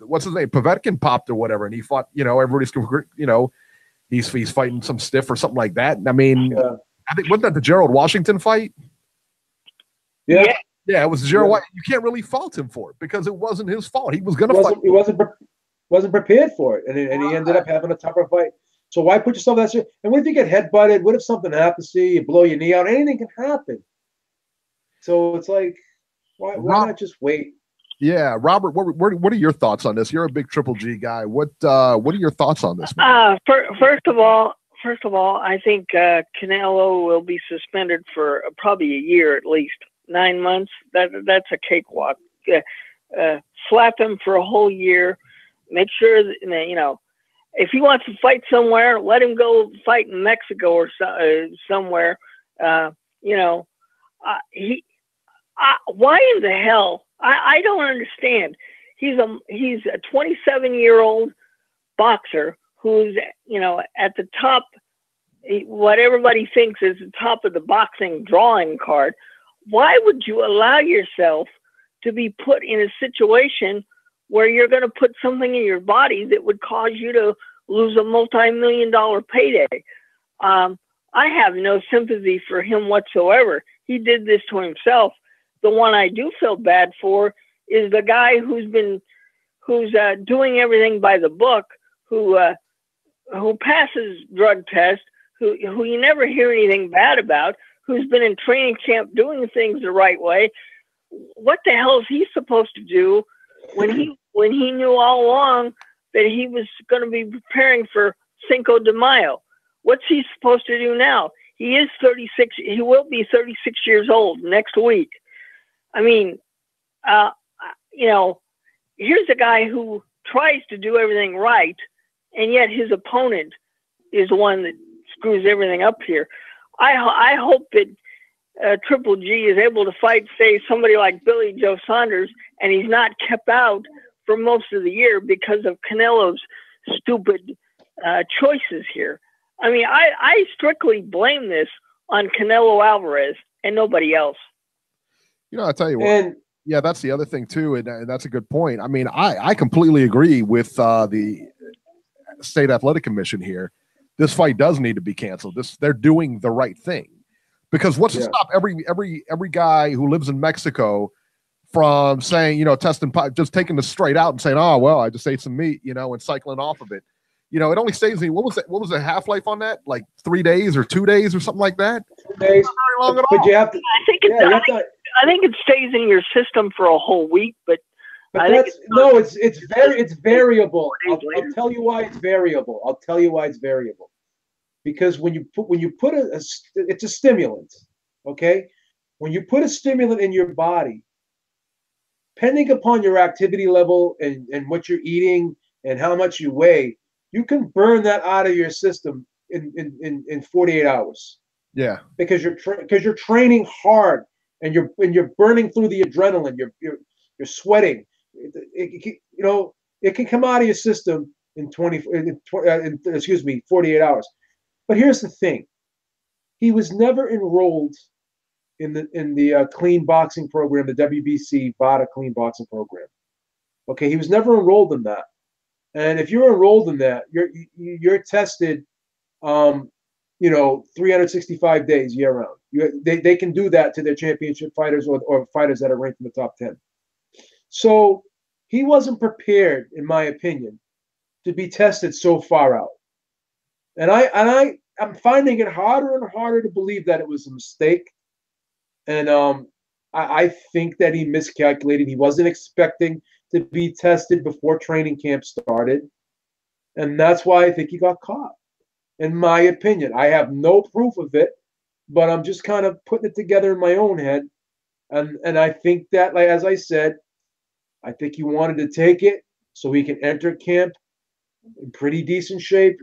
what's his name, Povetkin popped or whatever, and he fought. You know, everybody's, you know, he's fighting some stiff or something like that. I mean, I think wasn't that the Gerald Washington fight?
Yeah,
it was Gerald. Yeah. You can't really fault him for it because it wasn't his fault. He was going to fight.
He wasn't prepared for it, and he ended up having a tougher fight. So why put yourself in that shit? And what if you get headbutted? What if something happens to you? You blow your knee out? Anything can happen. So it's like, why not just wait?
Yeah, Robert, what are your thoughts on this? You're a big Triple G guy. What are your thoughts on this, man?
First of all, I think Canelo will be suspended for probably a year at least, 9 months. That's a cakewalk. Slap him for a whole year. Make sure that, you know, if he wants to fight somewhere, let him go fight in Mexico or somewhere. You know, why in the hell? I don't understand. He's a 27-year-old boxer who's, you know, at the top, what everybody thinks is the top of the boxing drawing card. Why would you allow yourself to be put in a situation where you're going to put something in your body that would cause you to lose a multi-million-dollar payday? I have no sympathy for him whatsoever. He did this to himself. The one I do feel bad for is the guy who's doing everything by the book, who passes drug tests, who you never hear anything bad about, who's been in training camp doing things the right way. What the hell is he supposed to do when he knew all along that he was going to be preparing for Cinco de Mayo? What's he supposed to do now? He is 36. He will be 36 years old next week. I mean, you know, here's a guy who tries to do everything right, and yet his opponent is the one that screws everything up here. I hope that Triple G is able to fight, say, somebody like Billy Joe Saunders, and he's not kept out for most of the year because of Canelo's stupid choices here. I mean, I strictly blame this on Canelo Alvarez and nobody else.
You know, I'll tell you what. Yeah, that's the other thing too, and that's a good point. I mean, I completely agree with the State Athletic Commission here. This fight does need to be canceled. They're doing the right thing, because what's to stop every guy who lives in Mexico from saying, you know, just taking this straight out and saying, oh well, I just ate some meat, you know, and cycling off of it. You know, it only stays. What was the half-life on that? Like 3 days or 2 days or something like that?
2 days.
Not very long at all.
You have to.
I think it stays in your system for a whole week, but
it's variable. I'll tell you why it's variable. Because when you put it's a stimulant, okay? When you put a stimulant in your body, depending upon your activity level and what you're eating and how much you weigh, you can burn that out of your system in 48 hours.
Yeah,
because you're training hard and you're burning through the adrenaline. You're sweating. It can come out of your system in 48 hours. But here's the thing: he was never enrolled in the clean boxing program, the WBC VADA clean boxing program. Okay, he was never enrolled in that. And if you're enrolled in that, you're tested 365 days year round. They can do that to their championship fighters or fighters that are ranked in the top 10. So he wasn't prepared, in my opinion, to be tested so far out. And I'm finding it harder and harder to believe that it was a mistake. And I think that he miscalculated. He wasn't expecting to be tested before training camp started. And that's why I think he got caught, in my opinion. I have no proof of it, but I'm just kind of putting it together in my own head. And I think that, like as I said, I think he wanted to take it so he can enter camp in pretty decent shape,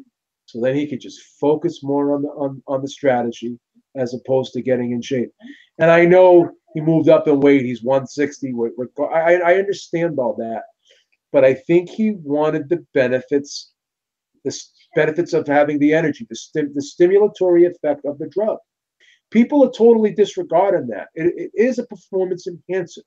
so then he could just focus more on the strategy as opposed to getting in shape. And I know he moved up in weight. He's 160. I understand all that, but I think he wanted the benefits of having the energy, the stimulatory effect of the drug. People are totally disregarding that. It is a performance enhancer.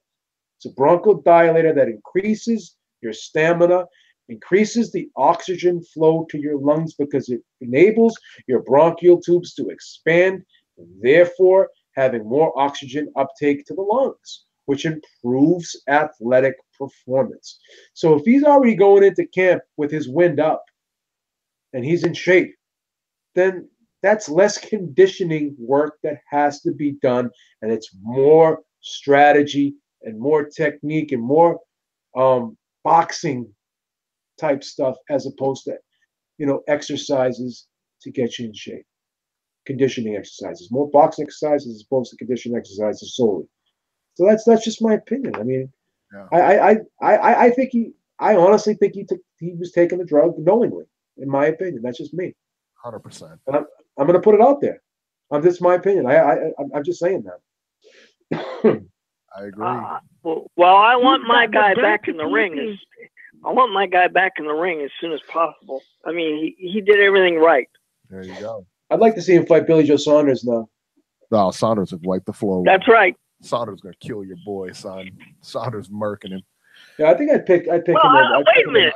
It's a bronchodilator that increases your stamina, increases the oxygen flow to your lungs because it enables your bronchial tubes to expand, and therefore having more oxygen uptake to the lungs, which improves athletic performance. So if he's already going into camp with his wind up and he's in shape, then that's less conditioning work that has to be done, and it's more strategy and more technique and more boxing type stuff as opposed to, exercises to get you in shape. Conditioning exercises, more boxing exercises as opposed to conditioning exercises solely. So that's just my opinion. I mean, yeah. I honestly think he was taking the drug knowingly. In my opinion, that's just me.
100%.
And I'm going to put it out there. That's my opinion. I'm just saying that.
I agree.
Well, I want my guy back in the ring. I want my guy back in the ring as soon as possible. I mean, he did everything right.
There you go.
I'd like to see him fight Billy Joe Saunders now.
No, Saunders would wipe the floor.
That's right.
Saunders going to kill your boy, son. Saunders murking him.
Yeah, I think I'd pick him.
Wait a minute.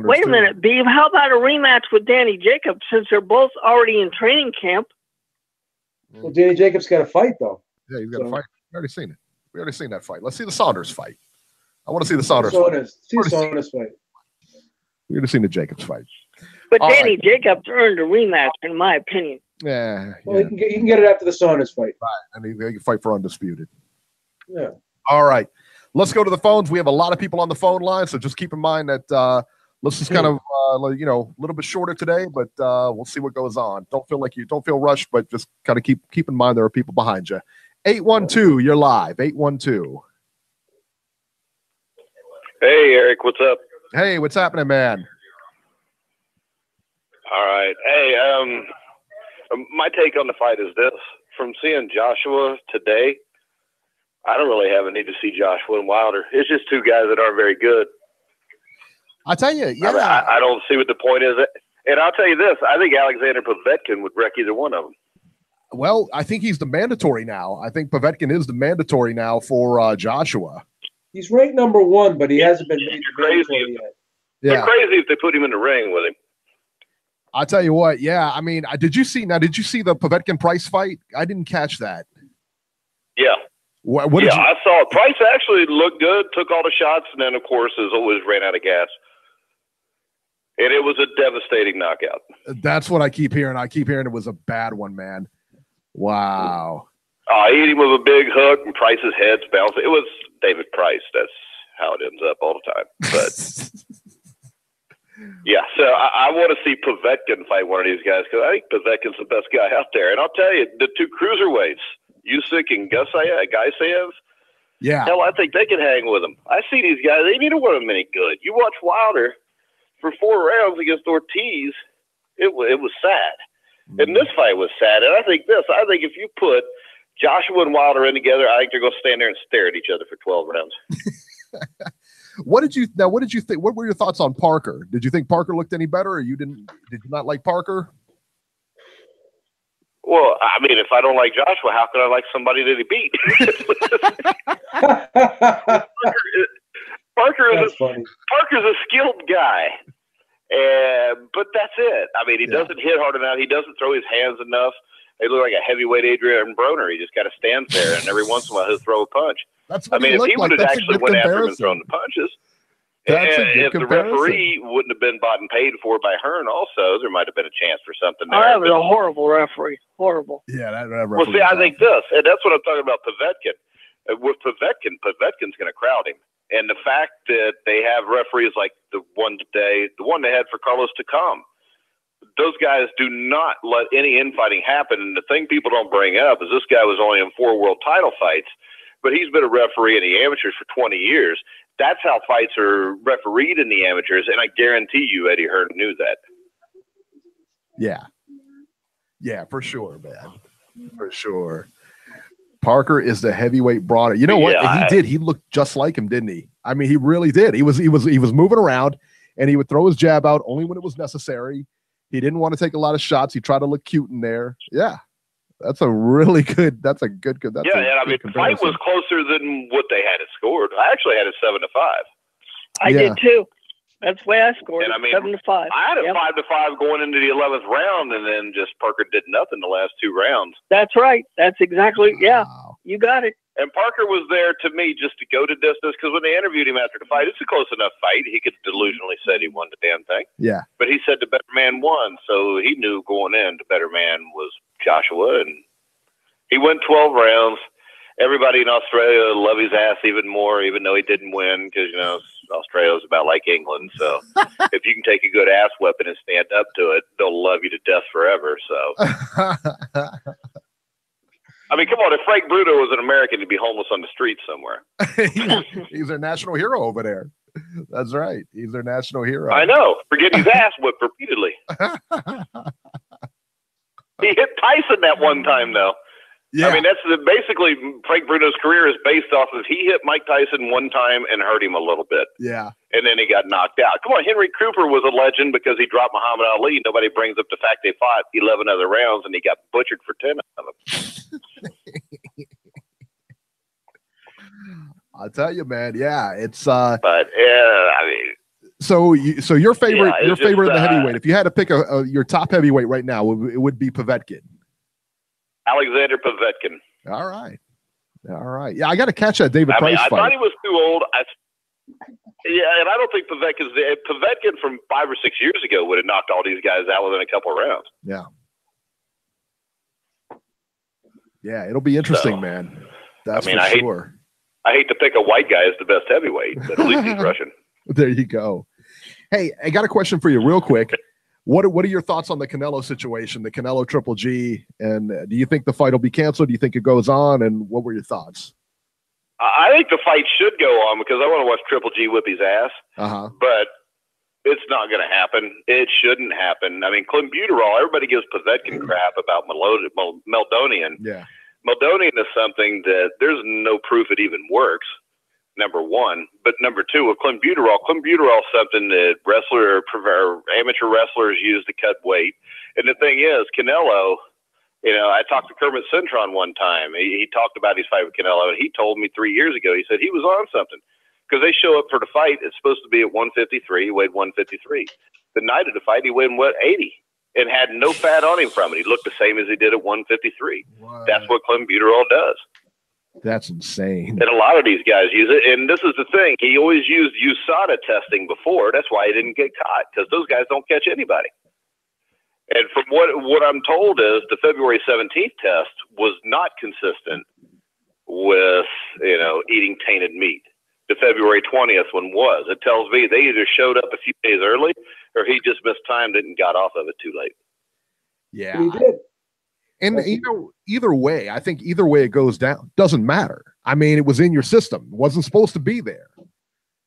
Wait a minute, Beeb. How about a rematch with Danny Jacobs since they're both already in training camp?
Well, Danny Jacobs got to fight, though.
Yeah, he's got to fight. We already seen it. We already seen that fight. Let's see the Saunders fight. I want to see the Saunders fight.
See the Saunders fight.
We already seen the Jacobs fight.
But Danny Jacobs earned a rematch, in my opinion.
Yeah.
Well, he can get it after the Saunders fight.
Right, and he can fight for undisputed.
Yeah.
All right. Let's go to the phones. We have a lot of people on the phone line, so just keep in mind that let's just kind of, a little bit shorter today, but we'll see what goes on. Don't feel rushed, but just kind of keep in mind there are people behind you. 812, you're live. 812.
Hey, Eric, what's up?
Hey, what's happening, man?
All right. Hey, my take on the fight is this. From seeing Joshua today, I don't really have a need to see Joshua and Wilder. It's just two guys that aren't very good.
I tell you, yeah.
I don't see what the point is. And I'll tell you this. I think Alexander Povetkin would wreck either one of them.
Well, I think he's the mandatory now. I think Povetkin is the mandatory now for Joshua.
He's ranked number 1, but he hasn't been made mandatory yet.
Yeah. It's crazy if they put him in the ring with him.
I'll tell you what, yeah. I mean, did you see the Povetkin Price fight? I didn't catch that.
Yeah.
What did
I saw it. Price actually looked good, took all the shots, and then, of course, as always, ran out of gas. And it was a devastating knockout.
That's what I keep hearing. I keep hearing it was a bad one, man. Wow.
He hit him with a big hook, and Price's head's bouncing. It was David Price. That's how it ends up all the time. But yeah, so I want to see Povetkin fight one of these guys because I think Povetkin's the best guy out there. And I'll tell you, the two cruiserweights, Usyk and Gaisayev,
yeah,
hell, I think they can hang with them. I see these guys; they neither one of them any good. You watch Wilder for 4 rounds against Ortiz; it was sad, and this fight was sad. And I think if you put Joshua and Wilder in together, I think they're going to stand there and stare at each other for 12 rounds.
What did you think? What were your thoughts on Parker? Did you think Parker looked any better, or did you not like Parker?
Well, I mean, if I don't like Joshua, how can I like somebody that he beat? Parker's a skilled guy, But that's it. I mean, he doesn't hit hard enough. He doesn't throw his hands enough. He look like a heavyweight Adrian Broner. He just kind of stands there, and every once in a while he'll throw a punch.
That's what
I mean, if he would have
like.
actually went after him and thrown the punches, if the referee wouldn't have been bought and paid for by Hearn also, there might have been a chance for something there.
Oh, that was a horrible referee. Horrible.
Yeah, that
well, see, I think this, and that's what I'm talking about Povetkin. With Povetkin's going to crowd him. And the fact that they have referees like the one today, the one they had for Carlos Takam, those guys do not let any infighting happen. And the thing people don't bring up is this guy was only in 4 world title fights, but he's been a referee in the amateurs for 20 years. That's how fights are refereed in the amateurs, and I guarantee you Eddie Hearn knew that.
Yeah. Yeah, for sure, man. For sure. Parker is the heavyweight brawler. You know what?
Yeah,
he did. He looked just like him, didn't he? I mean, he really did. He was moving around, and he would throw his jab out only when it was necessary. He didn't want to take a lot of shots. He tried to look cute in there. Yeah. That's a really good. That's a good. That's
yeah, and I mean, the fight was closer than what they had it scored. I actually had it 7-5.
I did too. That's the way I scored.
And I mean,
7-5.
I had it 5-5 going into the 11th round, and then just Parker did nothing the last 2 rounds.
That's right. That's exactly. Yeah, you got it.
And Parker was there to me just to go to distance because when they interviewed him after the fight, it's a close enough fight. He could delusionally said he won the damn thing.
Yeah.
But he said the better man won, so he knew going in the better man was Joshua, and he went 12 rounds. Everybody in Australia loved his ass even more, even though he didn't win, because, you know, Australia's about like England. So if you can take a good ass whipping and stand up to it, they'll love you to death forever. So, I mean, come on, if Frank Bruno was an American, he'd be homeless on the street somewhere.
He's their national hero over there. That's right. He's their national hero.
I know. For getting his ass whipped repeatedly. He hit Tyson that one time, though.
Yeah.
I mean, that's basically Frank Bruno's career is based off of he hit Mike Tyson one time and hurt him a little bit.
Yeah.
And then he got knocked out. Come on, Henry Cooper was a legend because he dropped Muhammad Ali. Nobody brings up the fact they fought 11 other rounds and he got butchered for 10 of them.
I'll tell you, man. Yeah, it's
but yeah, I mean,
so your favorite,
yeah,
your favorite in the
just,
heavyweight. If you had to pick your top heavyweight right now, it would be Povetkin.
Alexander Povetkin.
All right. Yeah, I got to catch that David Price
I
fight.
thought he was too old. Yeah, and I don't think Povetkin from 5 or 6 years ago would have knocked all these guys out within a couple of rounds.
Yeah. Yeah, it'll be interesting, man. That's for sure.
I hate to pick a white guy as the best heavyweight, but at least he's Russian.
There you go. Hey, I got a question for you real quick. What are your thoughts on the Canelo situation, the Canelo Triple G? And do you think the fight will be canceled? Do you think it goes on? And what were your thoughts?
I think the fight should go on because I want to watch Triple G whip his ass. But it's not going to happen. It shouldn't happen. I mean, clenbuterol, everybody gives Povetkin crap about Meldonian.
Yeah.
Meldonian is something that there's no proof it even works. Number one, but number two, with clenbuterol is something that amateur wrestlers use to cut weight. And the thing is, Canelo, you know, I talked to Kermit Cintron one time. He talked about his fight with Canelo, and he told me 3 years ago, he said he was on something because they show up for the fight. It's supposed to be at 153. He weighed 153. The night of the fight, he weighed 80 and had no fat on him from it. He looked the same as he did at 153. Wow. That's what clenbuterol does.
That's insane.
And a lot of these guys use it. And this is the thing. He always used USADA testing before. That's why he didn't get caught, because those guys don't catch anybody. And from what I'm told is the February 17th test was not consistent with, you know, eating tainted meat. The February 20th one was. It tells me they either showed up a few days early or he just mistimed it and got off of it too late.
Yeah.
He did.
And, you know, either way, I think either way it goes down, doesn't matter. I mean, it was in your system. It wasn't supposed to be there.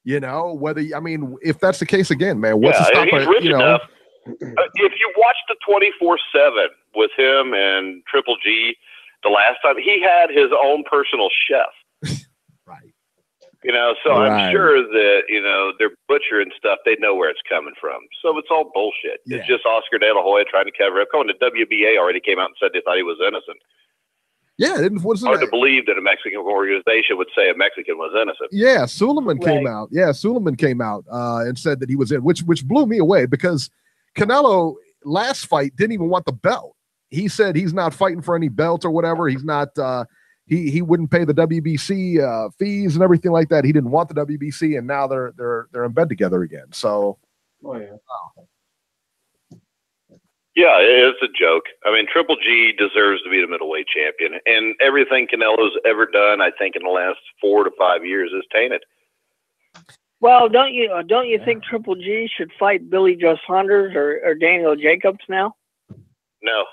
You know, I mean, if that's the case again, man, what's to stop it, you know?
If you watch the 24/7 with him and Triple G, the last time, he had his own personal chef.
Right.
You know, so I'm sure that, you know, their butcher and stuff, they know where it's coming from. So it's all bullshit.
Yeah.
It's just Oscar De La Hoya trying to cover up. The WBA already came out and said they thought he was innocent.
Yeah,
hard to believe that a Mexican organization would say a Mexican was innocent.
Yeah, Suleiman came out. Yeah, Suleiman came out and said that he was in, which blew me away because Canelo last fight didn't even want the belt. He said he's not fighting for any belt or whatever. He's not. He wouldn't pay the WBC fees and everything like that. He didn't want the WBC, and now they're in bed together again. So,
Yeah, it's a joke. I mean, Triple G deserves to be the middleweight champion, and everything Canelo's ever done, I think, in the last 4 to 5 years is tainted.
Well, don't you think Triple G should fight Billy Joe Saunders or Daniel Jacobs now?
No,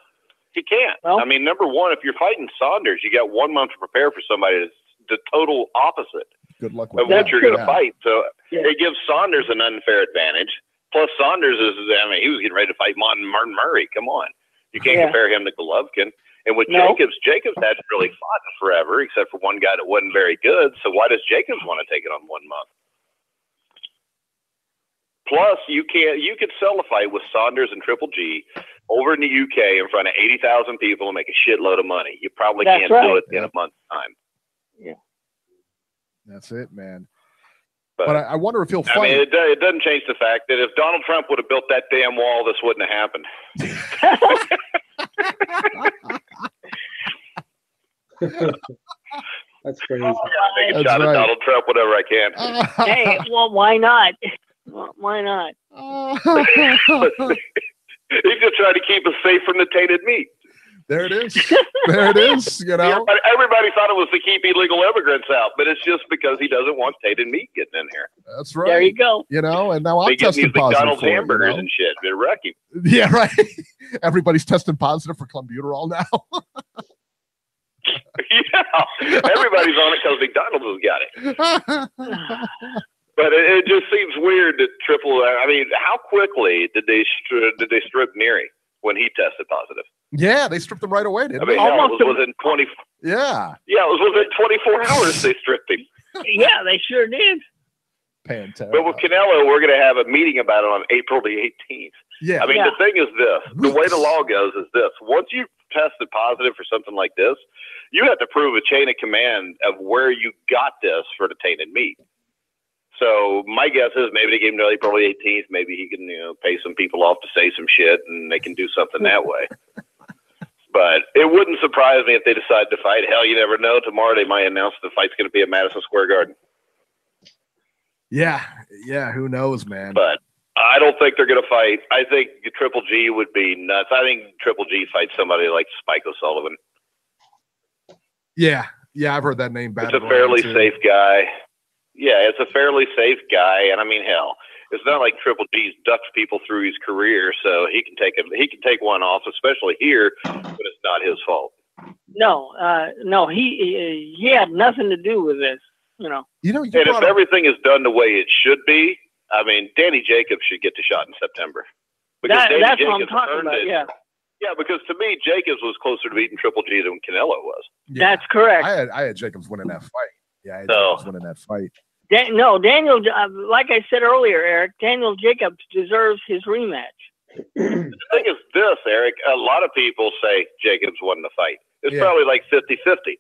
he can't.
No?
I mean, number one, if you're fighting Saunders, you got 1 month to prepare for somebody that's the total opposite
good luck with
of what you're going to
yeah.
fight. So it gives Saunders an unfair advantage. Plus, Saunders he was getting ready to fight Martin Murray. Come on. You can't compare him to Golovkin. And with Jacobs hasn't really fought in forever, except for one guy that wasn't very good. So why does Jacobs want to take it on 1 month? Plus, you could sell a fight with Saunders and Triple G over in the UK in front of 80,000 people and make a shitload of money. You probably can't do it in a month's time.
Yeah.
That's it, man. But I wonder if he'll fight.
I mean, it doesn't change the fact that if Donald Trump would have built that damn wall, this wouldn't have happened.
That's crazy.
I take a shot at Donald Trump whenever I can.
Hey, well, why not? Why not?
He's just trying to keep us safe from the tainted meat.
There it is. There it is. You know,
everybody thought it was to keep illegal immigrants out, but it's just because he doesn't want tainted meat getting in here.
That's right.
There you go.
You know, and now I'm
they get
testing
these
positive
McDonald's
for
hamburgers
it, you know?
and shit. They're wrecking.
Yeah, right. Everybody's testing positive for clenbuterol now.
Yeah, everybody's on it because McDonald's has got it. But it just seems weird that I mean, how quickly did they strip Neary when he tested positive?
Yeah, they stripped him right away, didn't
I mean,
they?
it was within 20.
Yeah.
Yeah, it was within 24 hours they stripped him.
Yeah, they sure did.
Pantera.
But with Canelo, we're going to have a meeting about it on April the 18th.
Yeah.
I mean, the thing is this. The way the law goes is this. Once you tested positive for something like this, you have to prove a chain of command of where you got this for the tainted meat. So my guess is maybe they gave him to April the 18th. Maybe he can, pay some people off to say some shit, and they can do something that way. But it wouldn't surprise me if they decide to fight. Hell, you never know. Tomorrow they might announce the fight's going to be at Madison Square Garden.
Yeah. Who knows, man?
But I don't think they're going to fight. I think Triple G would be nuts. I think Triple G fights somebody like Spike O'Sullivan.
Yeah, I've heard that name.
It's a fairly safe guy. Yeah, it's a fairly safe guy, and I mean, hell, it's not like Triple G's ducked people through his career, so he can take one off, especially here, but it's not his fault.
No, he had nothing to do with this,
And if everything is done the way it should be, I mean, Danny Jacobs should get the shot in September.
That's what I'm talking about. Yeah.
Yeah, because to me, Jacobs was closer to beating Triple G than Canelo was.
Yeah.
That's correct.
I had Jacobs winning that fight. Yeah, I had Jacobs winning that fight.
Daniel, like I said earlier, Eric, Daniel Jacobs deserves his rematch.
The thing is this, Eric, a lot of people say Jacobs won the fight. It's probably like 50-50.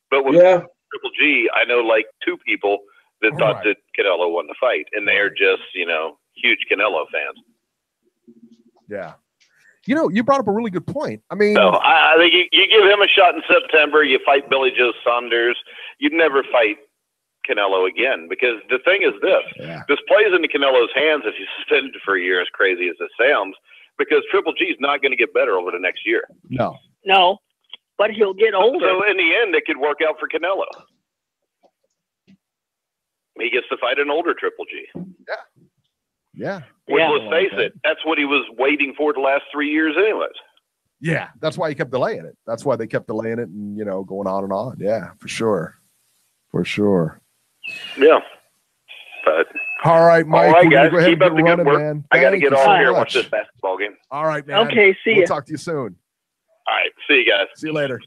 But with Triple G, I know like 2 people that thought that Canelo won the fight, and they're just, huge Canelo fans.
Yeah. You brought up a really good point. I mean,
so I think you give him a shot in September, you fight Billy Joe Saunders, you'd never fight Canelo again, because the thing is this plays into Canelo's hands if you suspend it for a year, as crazy as it sounds, because Triple G is not going to get better over the next year.
No, but he'll get older.
So in the end, it could work out for Canelo. He gets to fight an older Triple G.
Yeah.
Let's face it, that's what he was waiting for the last 3 years anyways.
Yeah, that's why he kept delaying it. That's why they kept delaying it and, going on and on. Yeah, for sure.
Yeah. But
all right, Mike.
All right, guys.
Go ahead
Keep up the good work.
man.
I got to get off here and watch
much.
this basketball game.
All right, man.
Okay, see
We'll
ya.
talk to you soon.
All right. See you guys.
See you later.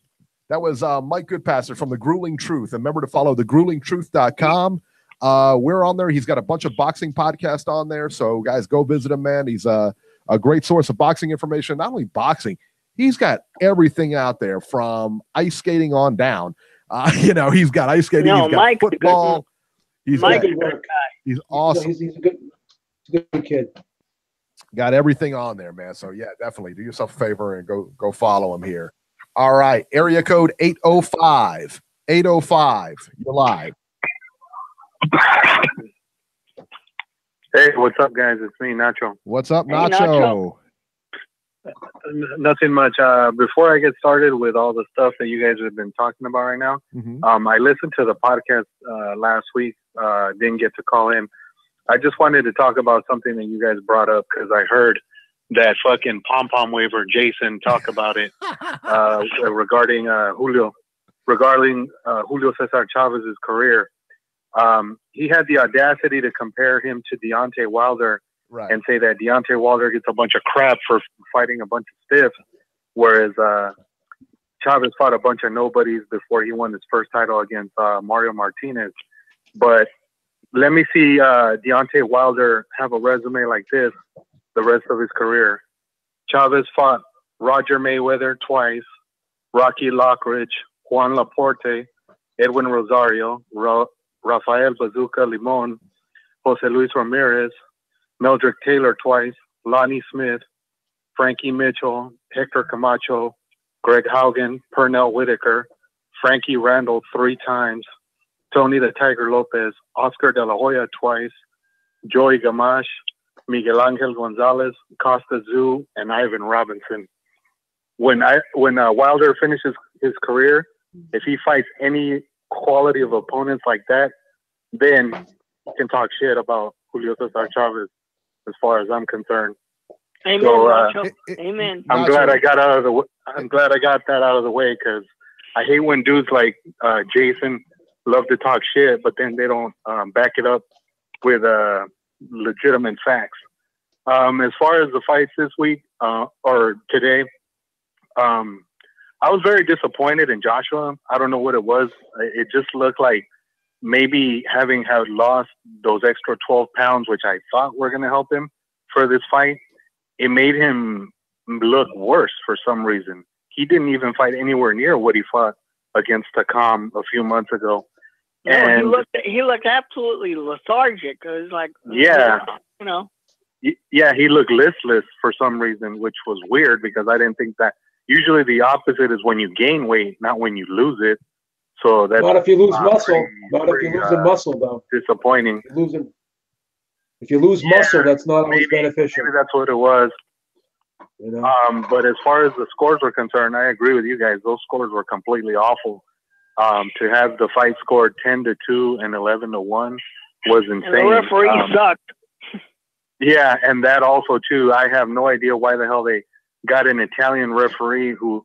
That was Mike Goodpasser from The Grueling Truth. And remember to follow thegruelingtruth.com. We're on there. He's got a bunch of boxing podcasts on there. So, guys, go visit him, man. He's a great source of boxing information. Not only boxing, He's got everything out there from ice skating on down. You know, he's got ice skating, he's got
Mike's
football. He's awesome.
He's a good kid.
Got everything on there, man. So yeah, definitely do yourself a favor and go follow him here. All right, area code 805. 805. You're live.
Hey, what's up, guys? It's me, Nacho.
What's up,
Hey,
Nacho?
Nothing much. Before I get started with all the stuff that you guys have been talking about right now, I listened to the podcast last week. Didn't get to call in. I just wanted to talk about something that you guys brought up because I heard that fucking pom-pom waver Jason talk about it regarding Julio Cesar Chavez's career. He had the audacity to compare him to Deontay Wilder and say that Deontay Wilder gets a bunch of crap for fighting a bunch of stiffs, whereas Chavez fought a bunch of nobodies before he won his first title against Mario Martinez. But let me see Deontay Wilder have a resume like this the rest of his career. Chavez fought Roger Mayweather twice, Rocky Lockridge, Juan Laporte, Edwin Rosario, Rafael Bazooka Limon, Jose Luis Ramirez, Meldrick Taylor twice, Lonnie Smith, Frankie Mitchell, Hector Camacho, Greg Haugen, Pernell Whitaker, Frankie Randall 3 times, Tony the Tiger Lopez, Oscar De La Hoya twice, Joey Gamache, Miguel Angel Gonzalez, Costa Zoo, and Ivan Robinson. When Wilder finishes his career, if he fights any quality of opponents like that, then you can talk shit about Julio Cesar Chavez, as far as I'm concerned.
Amen.
So,
Amen.
I'm glad I got that out of the way because I hate when dudes like Jason love to talk shit, but then they don't back it up with legitimate facts. As far as the fights this week or today, I was very disappointed in Joshua. I don't know what it was. It just looked like maybe having had lost those extra 12 pounds, which I thought were going to help him for this fight, it made him look worse for some reason. He didn't even fight anywhere near what he fought against Takam a few months ago.
No,
and
he looked absolutely lethargic. It was like,
yeah,
you know.
Yeah, he looked listless for some reason, which was weird because I didn't think that. Usually the opposite is when you gain weight, not when you lose it. So that's
not if you lose muscle. Not if you lose the muscle, though.
Disappointing.
If you lose muscle, that's not always beneficial.
Maybe that's what it was.
You know?
But as far as the scores were concerned, I agree with you guys. Those scores were completely awful. To have the fight scored 10-2 and 11-1 was insane.
And the referee sucked.
Yeah, and that also too. I have no idea why the hell they got an Italian referee who,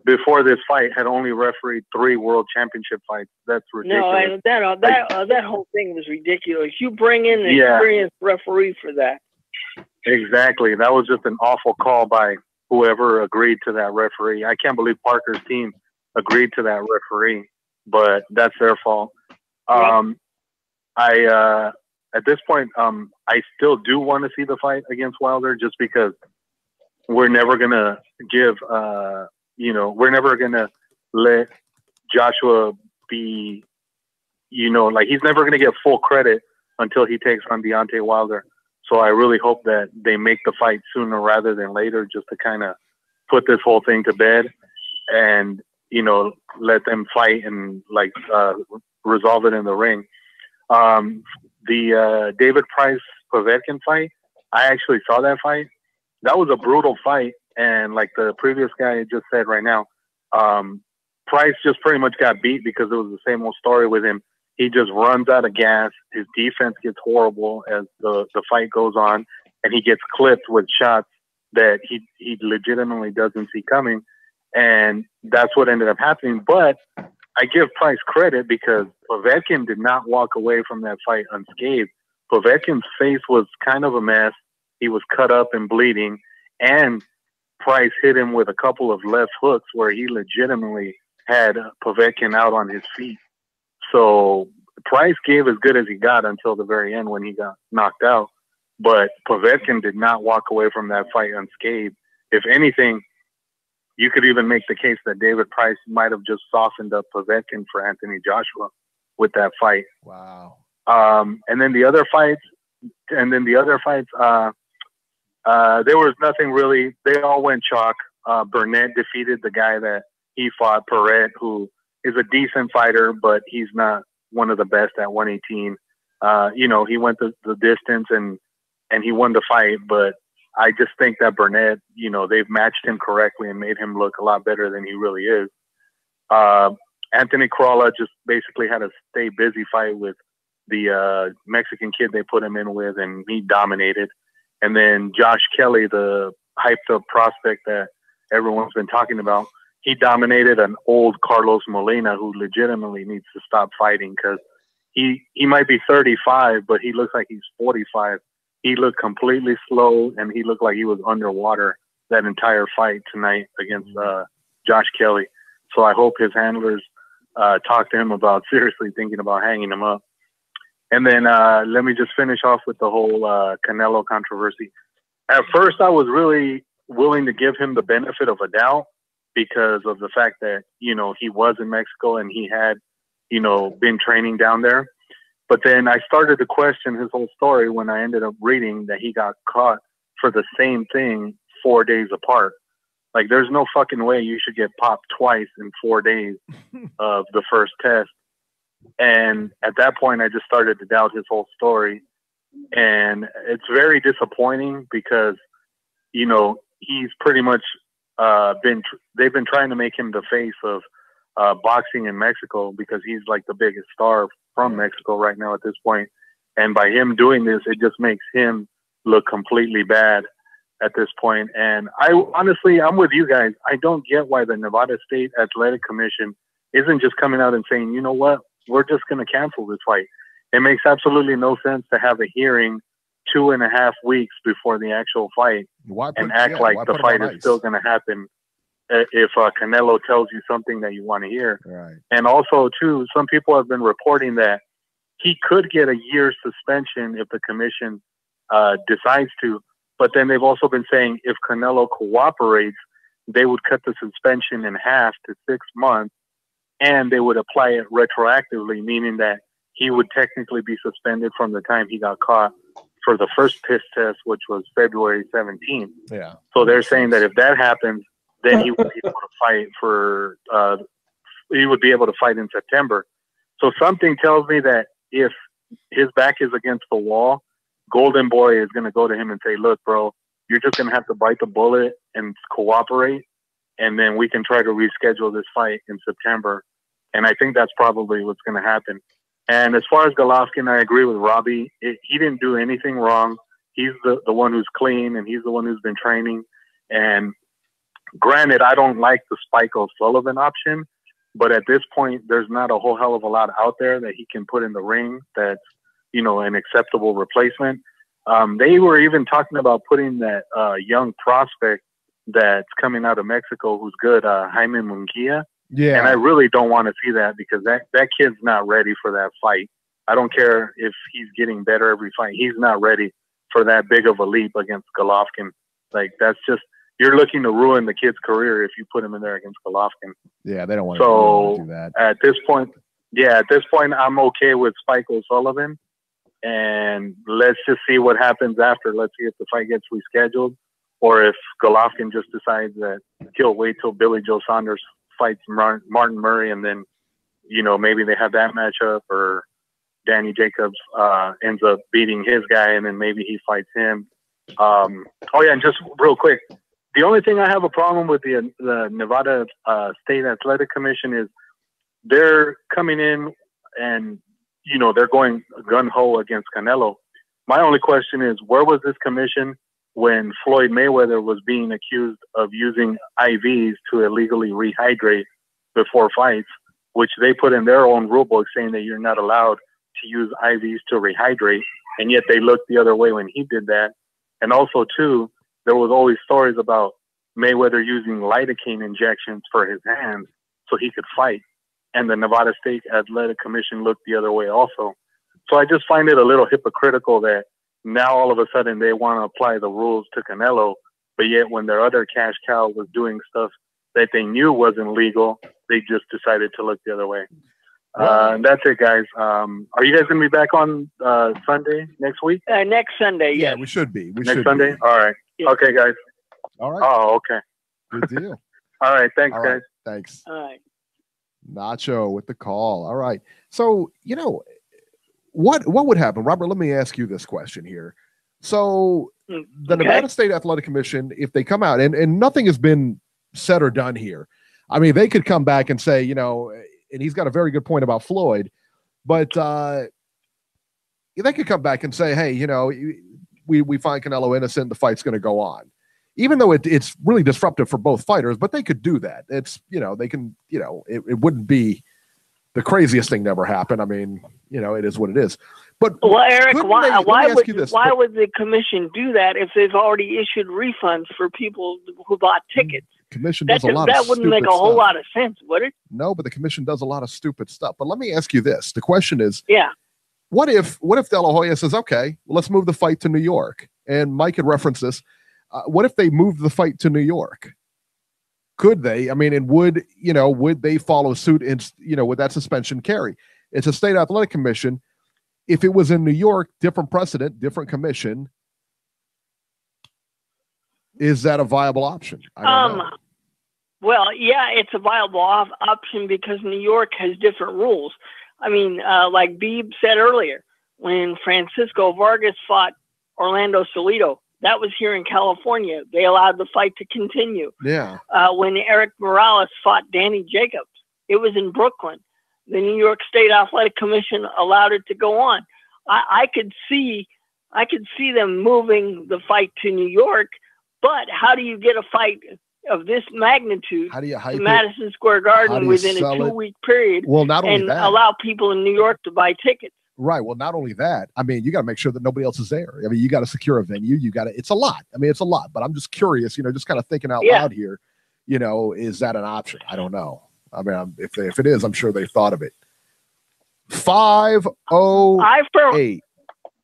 before this fight, had only refereed 3 world championship fights. That's ridiculous.
No, that whole thing was ridiculous. You bring in an experienced referee for that.
Exactly. That was just an awful call by whoever agreed to that referee. I can't believe Parker's team agreed to that referee, but that's their fault. At this point, I still do want to see the fight against Wilder just because we're never going to give, we're never going to let Joshua be, like he's never going to get full credit until he takes on Deontay Wilder. So I really hope that they make the fight sooner rather than later just to kind of put this whole thing to bed and, let them fight and resolve it in the ring. The David Price-Povetkin fight, I actually saw that fight. That was a brutal fight. And like the previous guy just said right now, Price just pretty much got beat because it was the same old story with him. He just runs out of gas. His defense gets horrible as the fight goes on, and he gets clipped with shots that he legitimately doesn't see coming. And that's what ended up happening. But I give Price credit because Povetkin did not walk away from that fight unscathed. Povetkin's face was kind of a mess. He was cut up and bleeding, and Price hit him with a couple of left hooks where he legitimately had Povetkin out on his feet. So Price gave as good as he got until the very end when he got knocked out. But Povetkin did not walk away from that fight unscathed. If anything, you could even make the case that David Price might have just softened up Povetkin for Anthony Joshua with that fight.
Wow.
And then the other fights, there was nothing really. They all went chalk. Burnett defeated the guy that he fought, Perret, who is a decent fighter, but he's not one of the best at 118. You know, he went the distance and he won the fight, but I just think that Burnett, you know, they've matched him correctly and made him look a lot better than he really is. Anthony Corolla just basically had a stay busy fight with the Mexican kid they put him in with, and he dominated. And then Josh Kelly, the hyped up prospect that everyone's been talking about, he dominated an old Carlos Molina who legitimately needs to stop fighting because he might be 35, but he looks like he's 45. He looked completely slow, and he looked like he was underwater that entire fight tonight against Josh Kelly. So I hope his handlers talk to him about seriously thinking about hanging him up. And then let me just finish off with the whole Canelo controversy. At first, I was really willing to give him the benefit of a doubt because of the fact that, you know, he was in Mexico and he had, you know, been training down there. But then I started to question his whole story when I ended up reading that he got caught for the same thing 4 days apart. Like, there's no fucking way you should get popped twice in 4 days of the first test. And at that point, I just started to doubt his whole story. And it's very disappointing because, you know, he's pretty much they've been trying to make him the face of boxing in Mexico because he's like the biggest star from Mexico right now at this point. And by him doing this, it just makes him look completely bad at this point. And I'm with you guys. I don't get why the Nevada State Athletic Commission isn't just coming out and saying, you know what, we're just going to cancel this fight. It makes absolutely no sense to have a hearing 2.5 weeks before the actual fight and act like the fight is still going to happen if Canelo tells you something that you want to hear.
Right.
And also, too, some people have been reporting that he could get a year's suspension if the commission decides to. But then they've also been saying if Canelo cooperates, they would cut the suspension in half to 6 months, and they would apply it retroactively, meaning that he would technically be suspended from the time he got caught for the first piss test, which was February 17th.
Yeah.
So they're saying that if that happens, then he would be able to fight for he would be able to fight in September. So something tells me that if his back is against the wall, Golden Boy is going to go to him and say, look, bro, you're just going to have to bite the bullet and cooperate, and then we can try to reschedule this fight in September. And I think that's probably what's going to happen. And as far as Golovkin, I agree with Robbie. He didn't do anything wrong. He's the one who's clean, and he's the one who's been training. And granted, I don't like the Spike O'Sullivan option, but at this point, there's not a whole hell of a lot out there that he can put in the ring that's, you know, an acceptable replacement. They were even talking about putting that young prospect that's coming out of Mexico who's good, Jaime Munguia.
Yeah.
And I really don't want to see that because that kid's not ready for that fight. I don't care if he's getting better every fight. He's not ready for that big of a leap against Golovkin. Like, that's just, you're looking to ruin the kid's career if you put him in there against Golovkin.
Yeah, they don't want
to
do that.
At this point, I'm okay with Spike O'Sullivan. And let's just see what happens after. Let's see if the fight gets rescheduled or if Golovkin just decides that he'll wait till Billy Joe Saunders fights Martin Murray, and then, you know, maybe they have that matchup, or Danny Jacobs ends up beating his guy, and then maybe he fights him. And just real quick, the only thing I have a problem with the Nevada State Athletic Commission is they're coming in and, you know, they're going gun-ho against Canelo. My only question is, where was this commission when Floyd Mayweather was being accused of using IVs to illegally rehydrate before fights, which they put in their own rule book saying that you're not allowed to use IVs to rehydrate, and yet they looked the other way when he did that. And also, too, there was always stories about Mayweather using lidocaine injections for his hands so he could fight, and the Nevada State Athletic Commission looked the other way also. So I just find it a little hypocritical that now all of a sudden they want to apply the rules to Canelo, but yet when their other cash cow was doing stuff that they knew wasn't legal. They just decided to look the other way. And that's it, guys. Are you guys going to be back on Sunday next week?
Next Sunday,
Yeah, we should be.
Next Sunday? All right.
Yeah.
Okay, guys.
All right.
Oh, okay.
Good deal.
All right. Thanks,
All right.
guys.
Thanks.
All right.
Nacho with the call. All right. So, what would happen? Robert, let me ask you this question here. So the Nevada State Athletic Commission, if they come out and nothing has been said or done here, I mean, they could come back and say, and he's got a very good point about Floyd, but they could come back and say, hey, we find Canelo innocent, the fight's going to go on. Even though it's really disruptive for both fighters, but they could do that. It's, they can, it wouldn't be the craziest thing never happened. I mean, it is what it is. But
Eric, why would the commission do that if they've already issued refunds for people who bought tickets?
Commission does a lot of
that wouldn't make a whole lot of sense, would it?
No, but the commission does a lot of stupid stuff. But let me ask you this. The question is,
yeah,
what if De La Hoya says, okay, well, let's move the fight to New York? And Mike had referenced this. What if they moved the fight to New York? Could they? I mean, and would they follow suit and, would that suspension carry? It's a state athletic commission. If it was in New York, different precedent, different commission. Is that a viable option? I don't know.
Well, yeah, it's a viable option because New York has different rules. I mean, like Beeb said earlier, when Francisco Vargas fought Orlando Salido, that was here in California. They allowed the fight to continue.
Yeah.
When Eric Morales fought Danny Jacobs, it was in Brooklyn. The New York State Athletic Commission allowed it to go on. I could see them moving the fight to New York, but how do you get a fight of this magnitude to Madison Square Garden within a 2-week period?
Well, not only that,
allow people in New York to buy tickets.
Right. Well, not only that, I mean, you got to make sure that nobody else is there. I mean, you got to secure a venue. It's a lot. I mean, it's a lot, but I'm just curious, just kind of thinking out loud here, is that an option? I don't know. I mean, if it is, I'm sure they've thought of it. 508.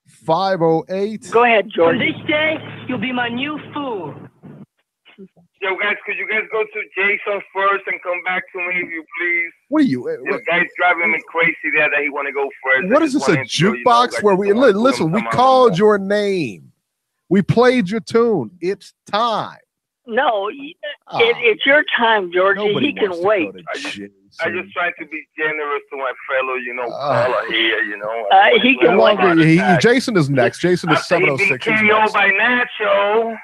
508.
Go ahead, George.
This day, you'll be my new fool.
Yo, guys, could you guys go to Jason first and come back to me, if you please?
What are you?
The guy's driving me crazy there that he want to go first.
What is this, a jukebox where we listen? We called your name. We played your tune. It's time.
No, it's your time, Georgie. He can wait.
I just try to be generous to my fellow, caller here,
He can wait.
Jason is next. Jason is 706.
He's KO by Nacho.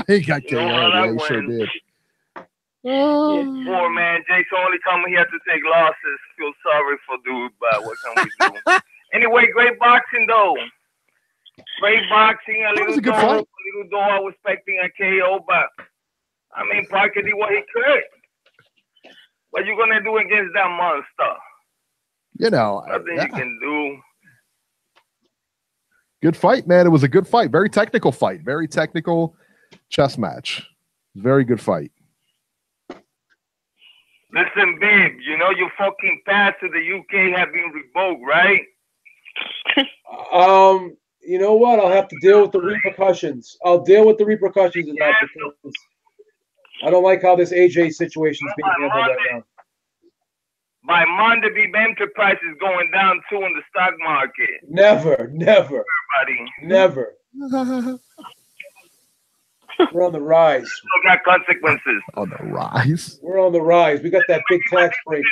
He got KO. Yeah, he sure did.
Poor man. Jason only time he had to take losses. Feel sorry for dude, but what can we do? Anyway, great boxing though. Great boxing. A little dog I was expecting a KO, but I mean, Parker did what he could. What you gonna do against that monster? Nothing you can do.
Good fight, man. It was a good fight. Very technical fight. Very technical chess match. Very good fight.
Listen, babe, your fucking pass to the UK have been revoked, right?
You know what? I'll have to deal with the repercussions. I'll deal with the repercussions of that because I don't like how this AJ situation is being handled right now.
By Monday, Beeb Enterprise is going down too in the stock market.
Never.
Everybody.
Never. We're on the rise.
Still got consequences.
On the rise.
We're on the rise. We got that big tax break.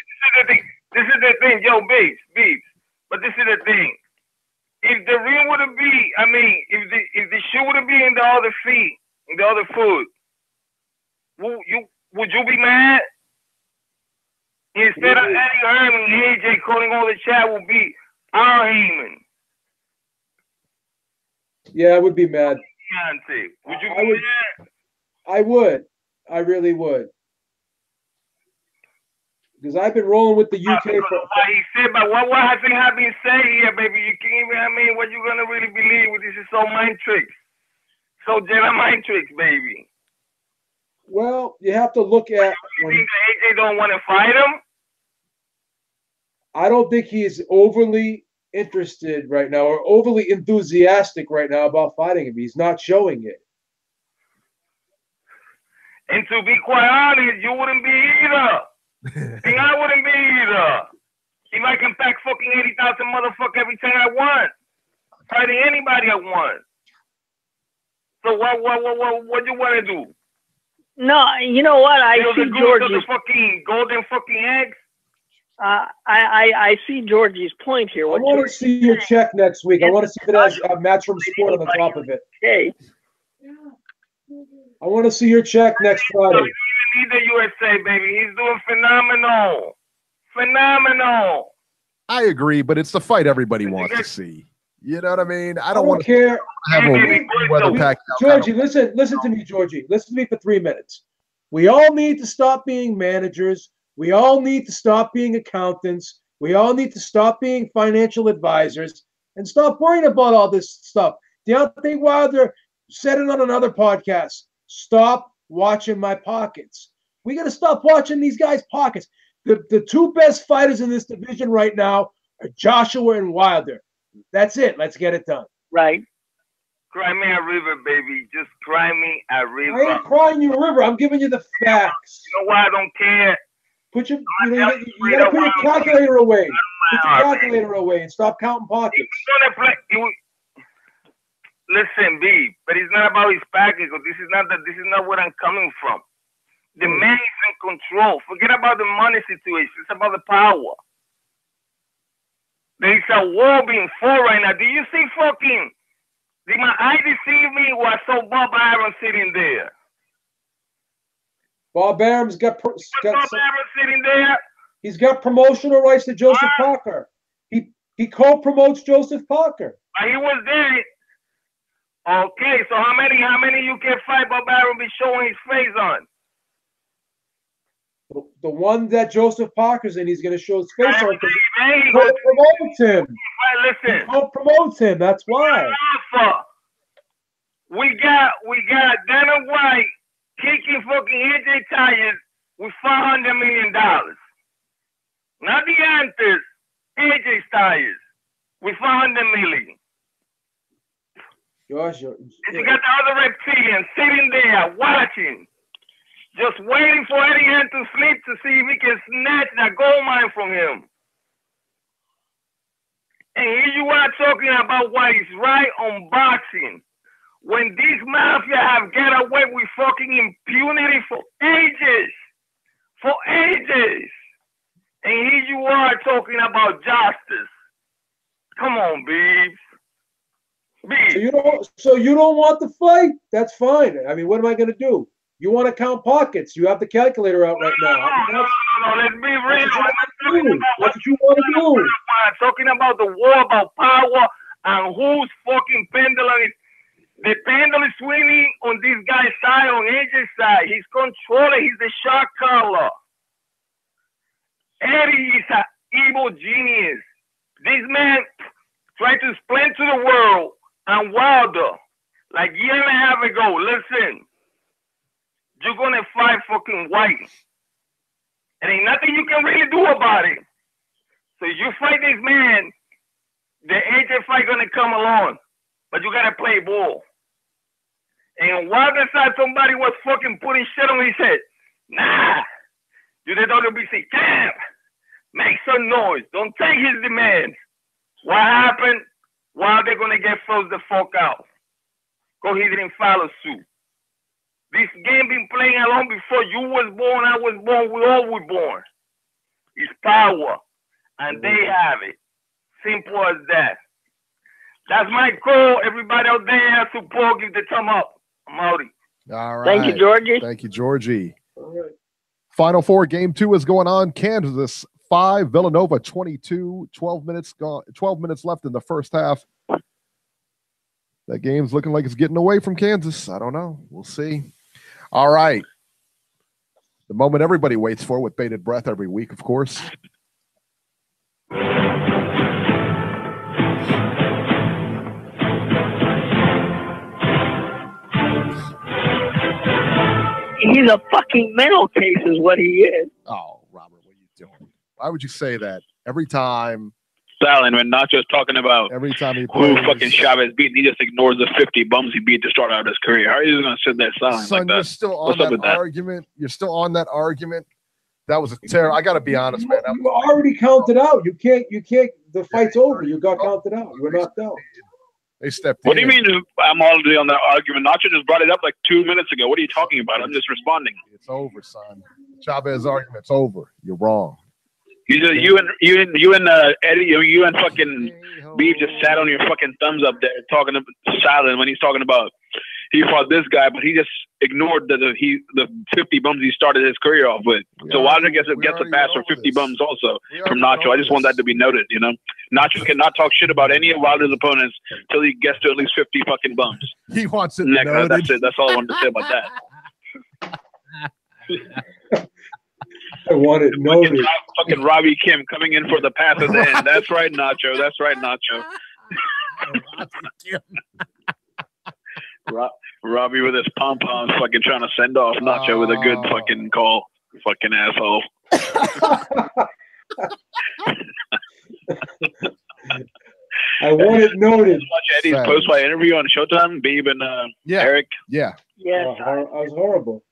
This is the thing, yo, Beebs. But this is the thing. If the ring wouldn't be, if the shoe wouldn't be in the other feet, in the other foot, would you be mad? Instead of Eddie Herman and AJ calling all the chat, will be our Heyman.
Yeah, I would be mad.
Would you be mad?
I would. I really would. Because I've been rolling with the UK for.
He said, but what has been saying here, baby? You can't even. What you gonna really believe? This is so mind tricks, so Jedi mind tricks, baby.
Well, you have to look at.
You think AJ don't want to fight him?
I don't think he's overly interested right now or overly enthusiastic right now about fighting him. He's not showing it.
And to be quite honest, you wouldn't be either. And I wouldn't be either. If I can pack fucking 80,000 motherfucker every time I want. Fighting anybody I want. So what you want to do?
No, you know what? I see Georgie's
the fucking golden fucking eggs.
I see Georgie's point here.
I want to see your check next week. I want to see if it has Matchroom Sport on the top of it.
Okay.
I want to see your check next Friday.
You need the USA, baby. He's doing phenomenal. Phenomenal.
I agree, but it's the fight everybody wants to see. You know what I mean? I don't want to
care.
Have a weather pack.
Georgie, listen to me, Georgie. Listen to me for 3 minutes. We all need to stop being managers. We all need to stop being accountants. We all need to stop being financial advisors and stop worrying about all this stuff. Deontay Wilder said it on another podcast. Stop watching my pockets. We got to stop watching these guys' pockets. The two best fighters in this division right now are Joshua and Wilder. That's it. Let's get it done.
Right.
Cry me a river, baby. Just cry me a river.
I ain't crying you a river. I'm giving you the facts.
You know why I don't care?
Put your, you gotta put your calculator away. Put your calculator away and stop counting pockets.
Listen, B, but it's not about his package. This is not what I'm coming from. The man is in control. Forget about the money situation. It's about the power. There is a war being fought right now. Do you see fucking? Did my eye deceive me? Or I saw Bob Arum sitting there.
Bob Arum's got
Bob Arum sitting there.
He's got promotional rights to Joseph Parker. He co-promotes Joseph Parker.
He was there. Okay, so how many you can fight Bob Arum be showing his face on?
The one that Joseph Parker's in, he's going to show his face on. He co-promotes him.
Listen.
He co-promotes him. That's why.
We got Dana White kicking fucking AJ tires with $500 million. Not the Anthers, AJ's tires with $500 million.
Gosh,
you got the other reptilian sitting there watching, just waiting for Eddie Hearn to sleep to see if he can snatch that gold mine from him. And here you are talking about what is right on boxing. When these mafia have get away with fucking impunity for ages. For ages. And here you are talking about justice. Come on, Beeb.
So you don't want the fight? That's fine. I mean, what am I going to do? You want to count pockets? You have the calculator out right now.
No, let's be real.
That's what you want to do.
I'm talking about the war about power and whose fucking pendulum is. The pendulum is swinging on this guy's side, on AJ's side. He's controlling. He's the shot caller. Eddie is an evil genius. This man tried to explain to the world and Wilder, like a year and a half ago, listen, you're going to fight fucking White. And ain't nothing you can really do about it. So you fight this man, the AJ fight going to come along. But you got to play ball. And Wilder said somebody was fucking putting shit on his head. Nah. You did WBC. Damn. Make some noise. Don't take his demands. What happened? Why they're going to get froze the fuck out? Because he didn't follow suit. This game been playing along before you was born, I was born, we all were born. It's power. And they have it. Simple as that. That's my call. Everybody out there, support, give the thumb up. I'm out.
All right.
Thank you, Georgie.
Thank you, Georgie.
All right.
Final four, game 2 is going on. Kansas 5, Villanova 22, 12 minutes gone, 12 minutes left in the first half. That game's looking like it's getting away from Kansas. I don't know. We'll see. All right. The moment everybody waits for with bated breath every week, of course.
He's a fucking mental case is what he is.
Oh, Robert, what are you doing? Why would you say that every time
silent when Nacho's talking about
every time he
who
plays.
fucking Chavez beat. He just ignores the 50 bums he beat to start out his career. How are you going to sit there silent
Son,
like that?
you're still on
What's up
that
with that?
argument. You're still on that argument. That was a terrible. I got to be honest, man.
You already counted out. You can't. The fight's over. You got counted out. You were knocked out.
They stepped
What
in.
do you mean I'm already on that argument? Nacho just brought it up like 2 minutes ago. What are you talking about? I'm just responding.
It's over, son. Chavez argument's over. You're wrong.
You and Eddie, you and fucking Beeb just sat on your fucking thumbs up there talking silent when he's talking about he fought this guy, but he just ignored the 50 bums he started his career off with. So Wilder gets a pass for 50 bums also from Nacho. I just want that to be noted, you know. Nacho cannot talk shit about any of Wilder's opponents until he gets to at least 50 fucking bums.
He wants it
Next,
noted.
that's it. That's all I wanted to say about that.
I want it noted.
Fucking Robbie Kim coming in for the pass at the end. That's right, Nacho. That's right, Nacho. Robbie with his pom-poms fucking trying to send off Nacho with a good fucking call. Fucking asshole.
I want it noted.
Watch Eddie's post-fight interview on Showtime, Beeb and Eric.
Yeah.
Yes.
I was horrible.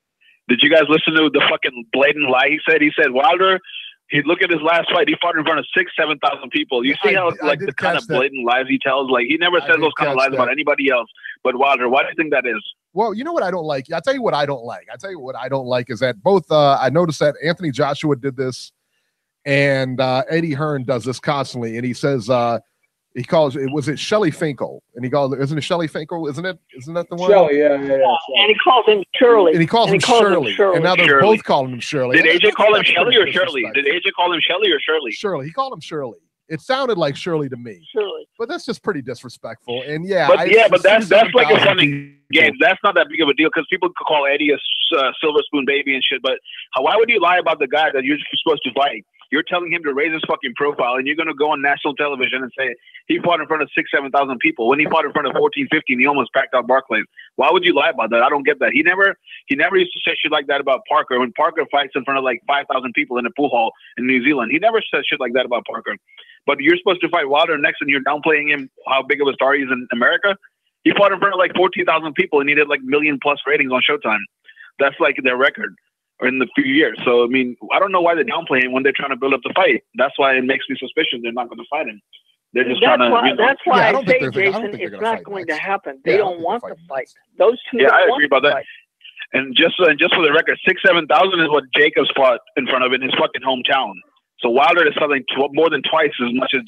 Did you guys listen to the fucking blatant lie he said? He said Wilder, he'd look at his last fight, he fought in front of 7,000 people. You see how like the kind of blatant lies he tells? Like he never says those kind of lies about anybody else. But Wilder, why do you think that is?
Well, you know what I don't like? I'll tell you what I don't like. Is that both I noticed that Anthony Joshua did this and Eddie Hearn does this constantly. And he says he calls it Shelly Finkel, and he calls isn't it Shelly Finkel? Isn't that the one?
Shelly, yeah.
And he calls him Shirley.
And he calls him Shirley. And now they're both calling him Shirley.
Did AJ call him Shelly or Shirley? Did AJ call him Shelly or Shirley?
Shirley. He called him Shirley. It sounded like Shirley to me.
Shirley.
But that's just pretty disrespectful. And
but that's like a funny game. That's not that big of a deal because people could call Eddie a silver spoon baby and shit. But why would you lie about the guy that you're supposed to fight? You're telling him to raise his fucking profile, and you're going to go on national television and say he fought in front of 6,000-7,000 people when he fought in front of 14-15. He almost packed out Barclays. Why would you lie about that? I don't get that. He never used to say shit like that about Parker. When Parker fights in front of like 5,000 people in a pool hall in New Zealand, he never said shit like that about Parker. But you're supposed to fight Wilder next, and you're downplaying him how big of a star he is in America. He fought in front of like 14,000 people, and he did like million-plus ratings on Showtime. That's like their record. Or in the few years. So, I mean, I don't know why they're downplaying him when they're trying to build up the fight. That's why it makes me suspicious they're not going to fight him. They're just trying to.
That's why I say, Jason, it's not going to happen. They don't want the fight. Those two.
Yeah, I agree about that. And just for the record, 6,000-7,000 is what Jacobs fought in front of in his fucking hometown. So Wilder is something more than twice as much as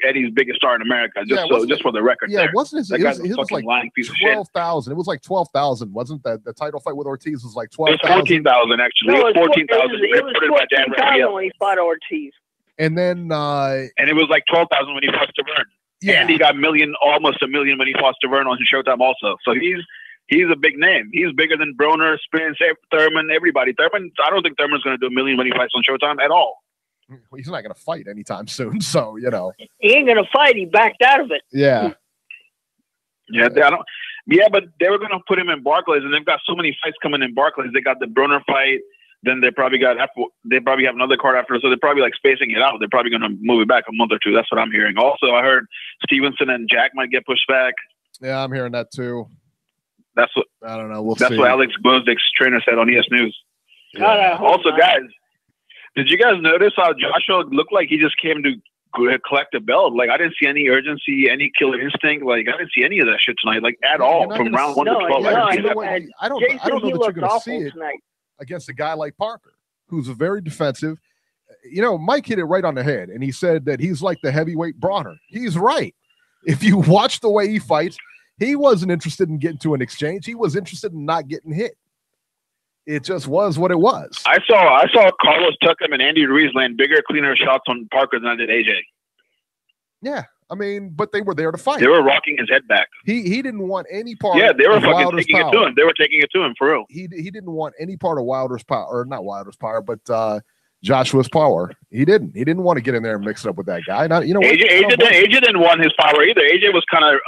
Eddie's biggest star in America. Just for the record.
Yeah,
there.
Wasn't his? It was like
lying piece of shit.
12,000. It was like 12,000, wasn't that the title fight with Ortiz was like 12,000?
It was 14,000 actually.
No,
it was 14,000.
It was 14,000 when he fought Ortiz.
And then
and it was like 12,000 when he fought Stavern. Yeah. And he got almost a million when he fought Stavern on Showtime also. So he's a big name. He's bigger than Broner, Spence, Thurman, everybody. I don't think Thurman's going to do a million when he fights on Showtime at all.
He's not going to fight anytime soon, so you know
he ain't going to fight. He backed out of it.
Yeah,
but they were going to put him in Barclays, and they've got so many fights coming in Barclays. They got the Broner fight, then they probably have another card after, so they're probably like spacing it out. They're probably going to move it back a month or two. That's what I'm hearing. Also, I heard Stevenson and Jack might get pushed back.
Yeah, I'm hearing that too.
That's what
I don't know.
That's what Alex Bozdick's trainer said on ES News.
Yeah.
Also, guys. Did you guys notice how Joshua looked like he just came to collect a belt? Like, I didn't see any urgency, any killer instinct. Like, I didn't see any of that shit tonight, like, at all, from round 1 to 12.
I don't know that you're going to see it against a guy like Parker, who's very defensive. You know, Mike hit it right on the head, and he said that he's like the heavyweight Bronner. He's right. If you watch the way he fights, he wasn't interested in getting to an exchange. He was interested in not getting hit. It just was what it was.
I saw Carlos Tuckham and Andy Ruiz land bigger, cleaner shots on Parker than I did AJ.
Yeah, I mean, but they were there to fight.
They were rocking his head back.
He didn't want any part.
Yeah, they were
of
fucking
Wilder's
taking
power.
it to him. They were taking it to him for real.
He didn't want any part of Wilder's power, or not Wilder's power, but Joshua's power. He didn't want to get in there and mix it up with that guy. Not, you know,
AJ didn't want his power either. AJ was kind of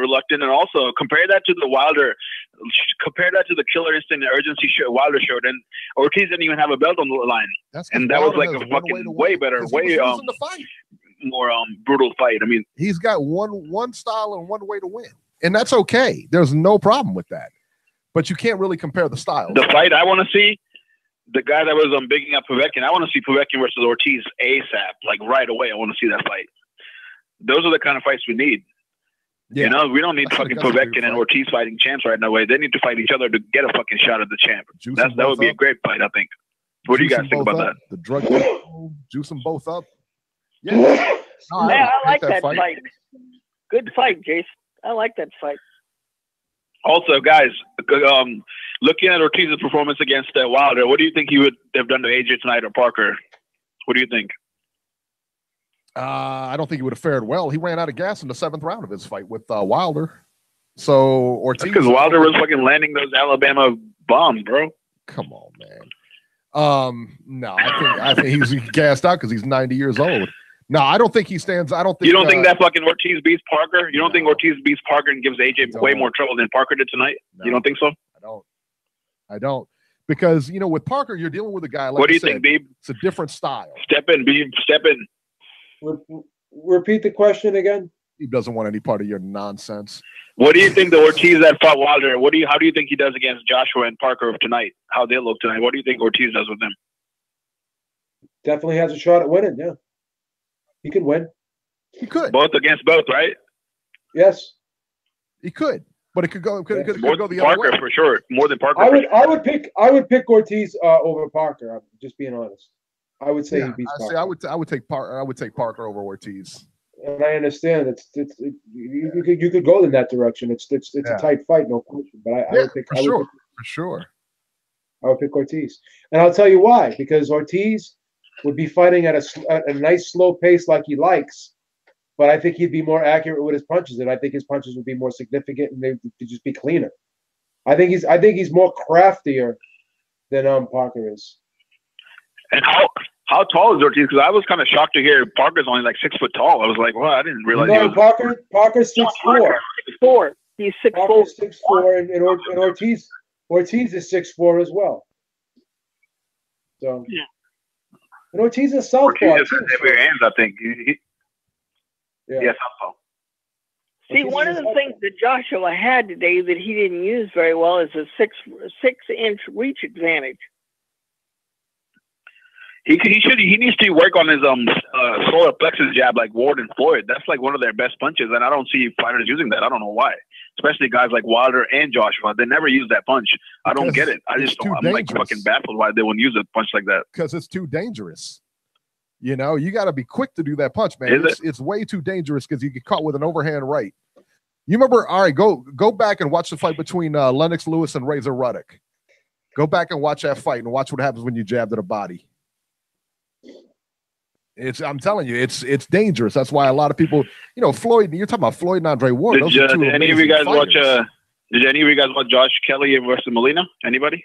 reluctant, and also compare that to the Wilder. Compare that to the killer instinct and urgency Wilder showed, and Ortiz didn't even have a belt on the line. That was like a fucking way better, way more brutal fight. I mean,
he's got one style and one way to win, and that's okay. There's no problem with that. But you can't really compare the styles.
The fight I want to see, the guy that was bigging up Povetkin, I want to see Povetkin versus Ortiz ASAP, like right away. I want to see that fight. Those are the kind of fights we need. Yeah. You know, we don't need fucking Povetkin and Ortiz fighting champs right now. They need to fight each other to get a fucking shot at the champ. That would be a great fight, I think. What do you guys think about that?
The drug juice them both up.
Yeah, I like that fight. Good fight, Jason. I like that fight.
Also, guys, looking at Ortiz's performance against Wilder, what do you think he would have done to AJ tonight or Parker? What do you think?
I don't think he would have fared well. He ran out of gas in the 7th round of his fight with Wilder. So Ortiz,
because Wilder was fucking landing those Alabama bombs, bro.
Come on, man. No, I think he's gassed out because he's 90 years old. No, I don't think he stands. I don't think
you don't think that fucking Ortiz beats Parker. You don't think Ortiz beats Parker and gives AJ way more trouble than Parker did tonight? No, you don't think so?
I don't. Because with Parker, you're dealing with a guy. Like
what do you think, Beeb?
It's a different style.
Step in, Beeb. Step in.
Repeat the question again.
He doesn't want any part of your nonsense.
What do you think the Ortiz that fought Wilder? How do you think he does against Joshua and Parker of tonight? How they look tonight? What do you think Ortiz does with them?
Definitely has a shot at winning. Yeah, he could win.
He could.
Both against both, right?
Yes,
he could. But it could go. Could go the
Parker
other way.
For sure. More than Parker.
I would pick Ortiz over Parker. I'm just being honest. I would say he beats Parker.
I would take Parker over Ortiz.
And I understand you could go in that direction. It's a tight fight, no question. But I would pick
for sure.
I would pick Ortiz, and I'll tell you why. Because Ortiz would be fighting at a nice slow pace like he likes, but I think he'd be more accurate with his punches, and I think his punches would be more significant, and they'd just be cleaner. I think he's more craftier than Parker is.
And how tall is Ortiz? Because I was kind of shocked to hear Parker's only like 6 foot tall. I was like, well, I didn't realize.
No, Parker's 6'4".
He's 6'4".
Parker's 6'4", and Ortiz is 6'4" as well. So yeah. And Ortiz is southpaw.
Ortiz has heavier hands, I think. Yeah, southpaw.
See, one of the things that Joshua had today that he didn't use very well is a 6-inch reach advantage.
He needs to work on his solar plexus jab like Ward and Floyd. That's like one of their best punches, and I don't see fighters using that. I don't know why. Especially guys like Wilder and Joshua. They never use that punch. I don't get it. I'm like fucking baffled why they wouldn't use a punch like that.
Because it's too dangerous. You got to be quick to do that punch, man. It's way too dangerous because you get caught with an overhand right. You remember? All right, go back and watch the fight between Lennox Lewis and Razor Ruddock. Go back and watch that fight and watch what happens when you jab to the body. I'm telling you, it's dangerous. That's why a lot of people, Floyd. You're talking about Floyd and Andre Ward.
Did any of you guys watch Josh Kelly versus Molina? Anybody?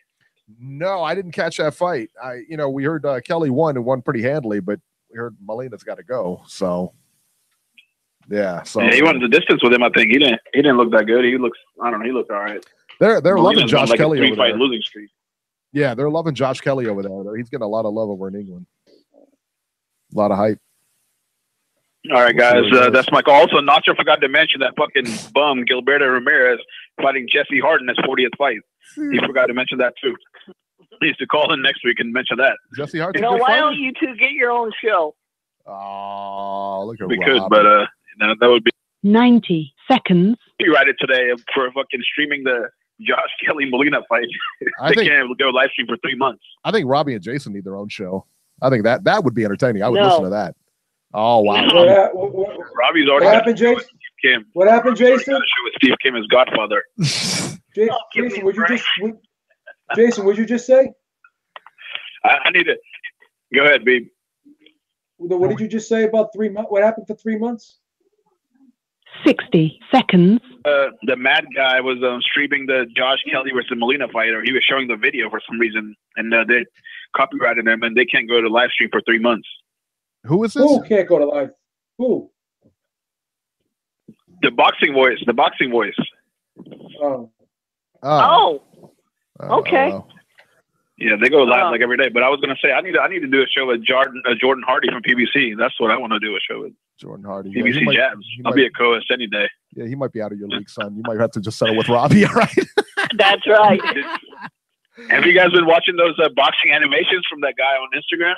No, I didn't catch that fight. We heard Kelly won and won pretty handily, but we heard Molina's got to go. So, yeah. So
he went the distance with him. I think he didn't look that good. He looks. I don't know. He looked all right.
They're loving Josh
like
Kelly
over there. Losing streak.
Yeah, they're loving Josh Kelly over there. He's getting a lot of love over in England. A lot of hype.
All right, guys. That's my call. Also, Nacho forgot to mention that fucking bum, Gilberto Ramirez, fighting Jesse Hart in his 40th fight. He forgot to mention that, too. He needs to call in next week and mention that.
Jesse Hart.
Why don't you two get your own show?
Oh, look at
we could, but that would be
90 seconds.
You write it today for fucking streaming the Josh Kelly Molina fight. They can't go live stream for 3 months.
I think Robbie and Jason need their own show. I think that would be entertaining. I would listen to that. Oh wow!
Robbie's already.
What happened, Jason?
Kim.
What happened, Jason?
Show with Steve Kim as Godfather.
Jason, would you just say?
I need to go ahead, Beeb.
What did you just say about 3 months? What happened for 3 months?
60 seconds.
The mad guy was streaming the Josh Kelly versus Molina fight, or he was showing the video for some reason, and they copyrighted him, and they can't go to live stream for 3 months.
Who is this?
Who can't go to live? Who?
The boxing voice. The boxing voice.
Oh. Okay.
Yeah, they go live like every day. But I was gonna say I need to do a show with Jordan Hardy from PBC. That's what I want to do a show with.
Jordan Hardy.
BBC Jabs. I'll be a co-host any day.
Yeah, he might be out of your league, son. You might have to just settle with Robbie, all right?
That's right.
Have you guys been watching those boxing animations from that guy on Instagram?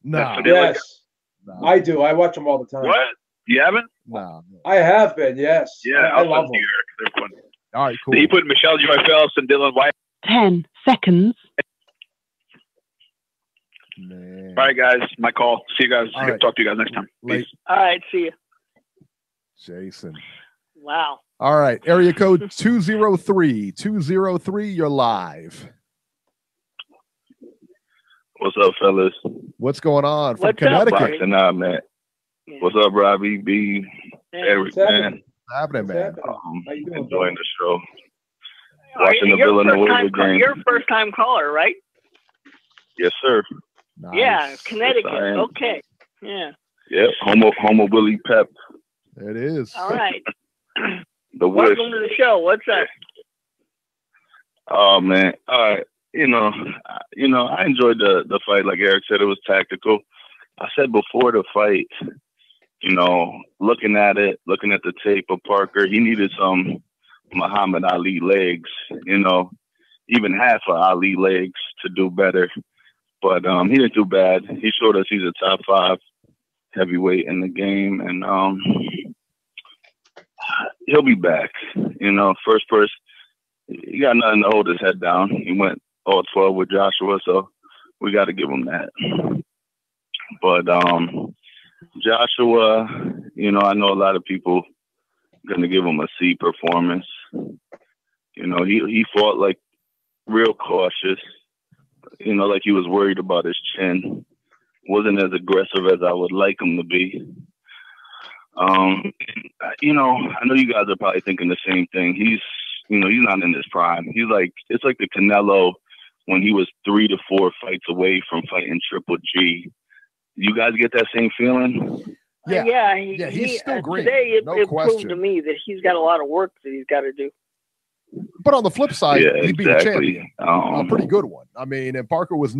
No.
Yes. No. I do. I watch them all the time.
What? You haven't?
No.
I have been, yes.
Yeah,
I love them.
They're funny.
All right, cool.
He put Michelle Joy Phelps and Dylan White.
10 seconds.
Man.
All right, guys. My call. See you guys.
All right.
Talk to you guys next time.
Late.
All right, see you.
Jason.
Wow.
All right, area code 203. 203, you're live.
What's up, fellas?
What's going on from
What's
Connecticut?
up,
Boxing out, man.
Yeah.
What's up, Robbie, B, Eric, man?
What's happening, man?
How you doing,
Enjoying the show.
Are
Watching the
you're
Villanova game.
You're a first-time caller, right?
Yes, sir.
Nice.
Yeah, Connecticut.
Yes, I am.
Okay. Yeah.
Yep, Homo Willie Pep.
It is.
All right.
The wish.
Welcome to the show. What's up?
Oh man, all right. You know, I enjoyed the fight. Like Eric said, it was tactical. I said before the fight, looking at the tape of Parker, he needed some Muhammad Ali legs. Even half of Ali legs to do better. But he didn't do bad. He showed us he's a top 5 heavyweight in the game, and he'll be back. First person, he got nothing to hold his head down. He went all 12 with Joshua, so we got to give him that. But Joshua, I know a lot of people going to give him a C performance. He fought like real cautious, like he was worried about his chin. Wasn't as aggressive as I would like him to be. I know you guys are probably thinking the same thing. He's not in his prime. It's like the Canelo when he was 3 to 4 fights away from fighting Triple G. You guys get that same feeling?
Yeah.
He's still green.
Today it
no
proved to me that he's got a lot of work that he's got to do.
But on the flip side, he beat a champion, a
exactly.
pretty good one. I mean, and Parker was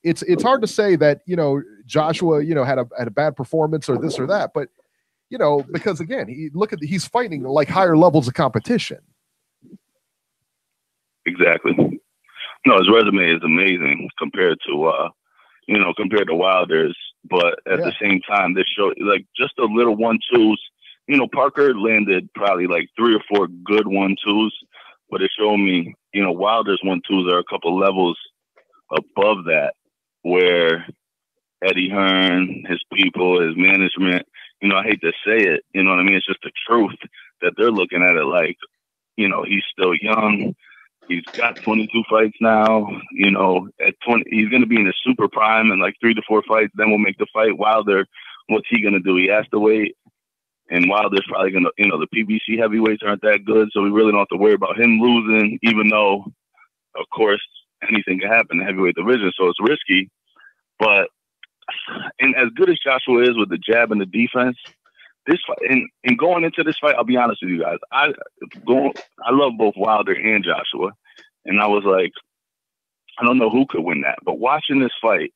it's hard to say that Joshua had a bad performance or this or that, but because again, he's fighting like higher levels of competition.
Exactly. No, his resume is amazing compared to Wilder's, but at the same time, this show like just a little 1-2s. Parker landed probably like 3 or 4 good 1-2s, but it showed me, Wilder's 1-2s are a couple levels above that, where Eddie Hearn, his people, his management, I hate to say it, you know what I mean? It's just the truth that they're looking at it like, he's still young. He's got 22 fights now. At 20, he's going to be in his super prime in like 3 to 4 fights. Then we'll make the fight. Wilder, what's he going to do? He has to wait. And Wilder's probably going to, the PBC heavyweights aren't that good. So we really don't have to worry about him losing, even though, of course, anything can happen in the heavyweight division. So it's risky. But and as good as Joshua is with the jab and the defense, this fight, and going into this fight, I'll be honest with you guys. I love both Wilder and Joshua, and I was like, I don't know who could win that, but watching this fight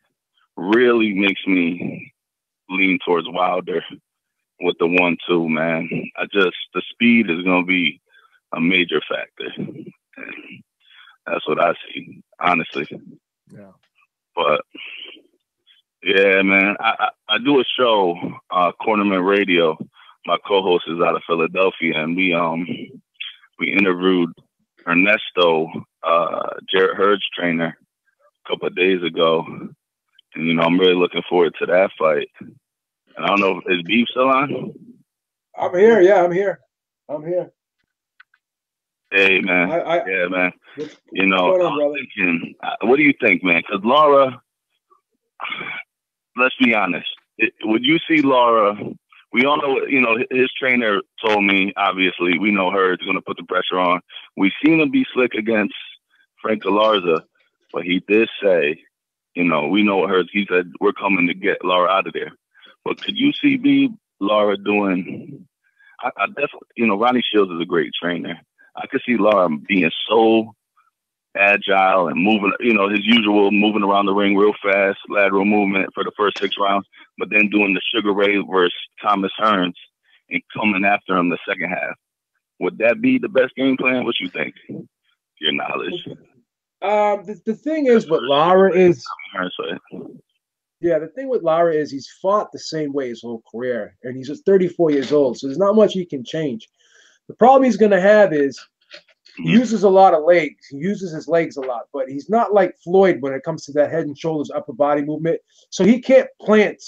really makes me lean towards Wilder with the 1-2. Man, the speed is going to be a major factor. And that's what I see, honestly.
Yeah,
but. Yeah, man. I do a show, Cornerman Radio. My co-host is out of Philadelphia, and we interviewed Ernesto, Jarrett Hurd's trainer, a couple of days ago. And I'm really looking forward to that fight. And I don't know, is Beeb still on?
I'm here. Yeah, I'm here.
Hey, man. Yeah, man.
What's going on,
I'm thinking, what do you think, man? Because Laura. Let's be honest. Would you see Laura? We all know, his trainer told me, obviously, we know her is going to put the pressure on. We've seen him be slick against Frank Galarza, but he did say, we know what her, he said, we're coming to get Laura out of there. But could you see Laura doing, I definitely, Ronnie Shields is a great trainer. I could see Laura being so agile and moving, his usual moving around the ring real fast, lateral movement for the first 6 rounds, but then doing the Sugar Ray versus Thomas Hearns and coming after him the second half. Would that be the best game plan? What you think? Your knowledge.
The thing is with Lara is, the thing with Lara is he's fought the same way his whole career, and he's just 34 years old, so there's not much he can change. The problem he's going to have is he uses a lot of legs. He uses his legs a lot, but he's not like Floyd when it comes to that head and shoulders, upper body movement. So he can't plant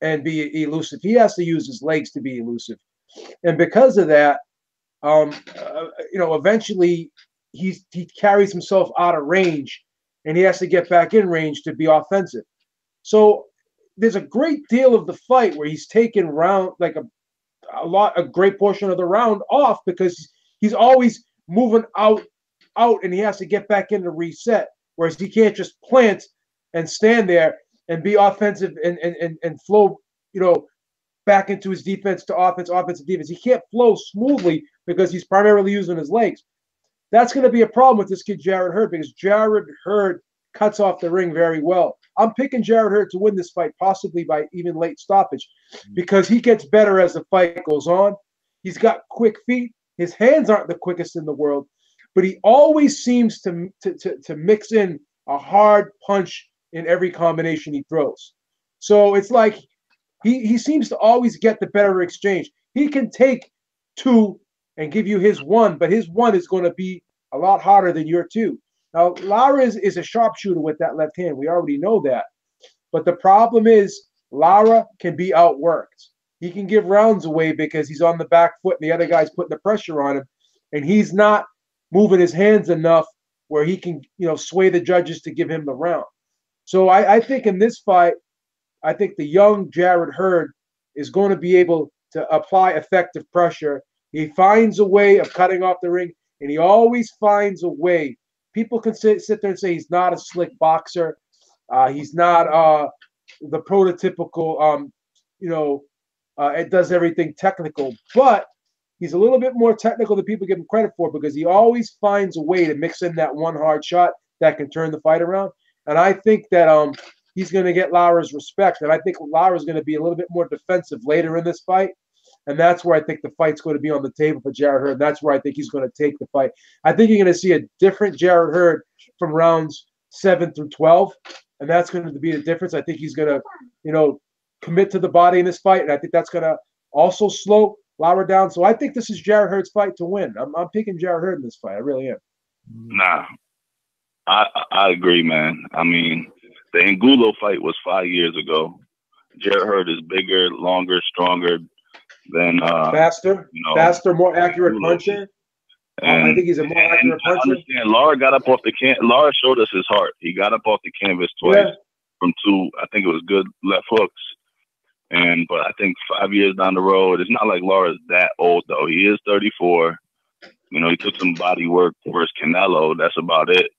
and be elusive. He has to use his legs to be elusive, and because of that, eventually he carries himself out of range, and he has to get back in range to be offensive. So there's a great deal of the fight where he's taken round like a great portion of the round off because he's always moving out, and he has to get back in to reset. Whereas he can't just plant and stand there and be offensive and flow, back into his defense to offensive defense. He can't flow smoothly because he's primarily using his legs. That's going to be a problem with this kid, Jarrett Hurd, because Jarrett Hurd cuts off the ring very well. I'm picking Jarrett Hurd to win this fight, possibly by even late stoppage, because he gets better as the fight goes on. He's got quick feet. His hands aren't the quickest in the world, but he always seems to mix in a hard punch in every combination he throws. So it's like he seems to always get the better exchange. He can take 2 and give you his 1, but his 1 is going to be a lot harder than your 2. Now, Lara is a sharpshooter with that left hand. We already know that. But the problem is Lara can be outworked. He can give rounds away because he's on the back foot and the other guy's putting the pressure on him, and he's not moving his hands enough where he can, sway the judges to give him the round. So I think in this fight, I think the young Jarrett Hurd is going to be able to apply effective pressure. He finds a way of cutting off the ring, and he always finds a way. People can sit there and say he's not a slick boxer. He's not the prototypical, it does everything technical. But he's a little bit more technical than people give him credit for because he always finds a way to mix in that one hard shot that can turn the fight around. And I think that he's going to get Lara's respect. And I think Lara's going to be a little bit more defensive later in this fight. And that's where I think the fight's going to be on the table for Jarrett Hurd. And that's where I think he's going to take the fight. I think you're going to see a different Jarrett Hurd from rounds 7 through 12. And that's going to be the difference. I think he's going to, commit to the body in this fight. And I think that's going to also slow Lara down. So I think this is Jarrett Hurd's fight to win. I'm picking Jarrett Hurd in this fight. I really am.
Nah, I agree, man. I mean, the Angulo fight was 5 years ago. Jarrett Hurd is bigger, longer, stronger than
faster, more accurate puncher. I think he's a more accurate puncher.
I understand. Lara got up off the Lara showed us his heart. He got up off the canvas twice from 2. I think it was good left hooks. But I think 5 years down the road, it's not like Lara's that old though. He is 34. He took some body work versus Canelo. That's about it.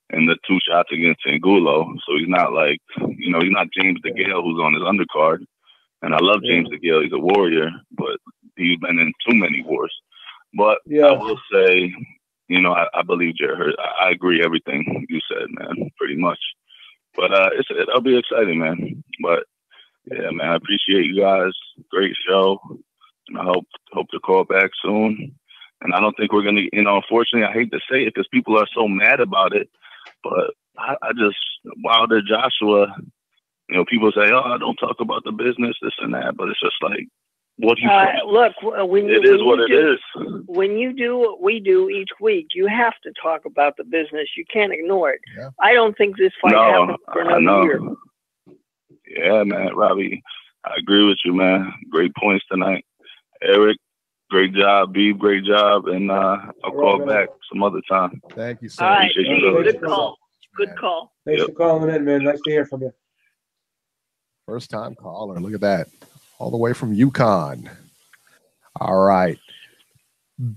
And the 2 shots against Angulo. So he's not like, he's not James DeGale who's on his undercard. And I love James DeGale. He's a warrior, but he's been in too many wars. But I will say, I believe Jarrett Hurd. I agree everything you said, man, pretty much. But it'll be exciting, man. But yeah, man, I appreciate you guys. Great show. And I hope to call back soon. And I don't think we're gonna, unfortunately, I hate to say it because people are so mad about it. But I just Wilder Joshua. People say, "Oh, don't talk about the business, this and that," but it's just like, what do you?
Look,
it is what it is.
When you do what we do each week, you have to talk about the business. You can't ignore it. Yeah. I don't think this fight happens for another year.
Yeah, man, Robbie, I agree with you, man. Great points tonight, Eric. Great job, Beeb. Great job, and I'll call back some other time.
Thank you, sir.
All right, good call. Good call.
Thanks for calling in, man. Nice to hear from you.
First time caller. Look at that. All the way from Yukon. All right.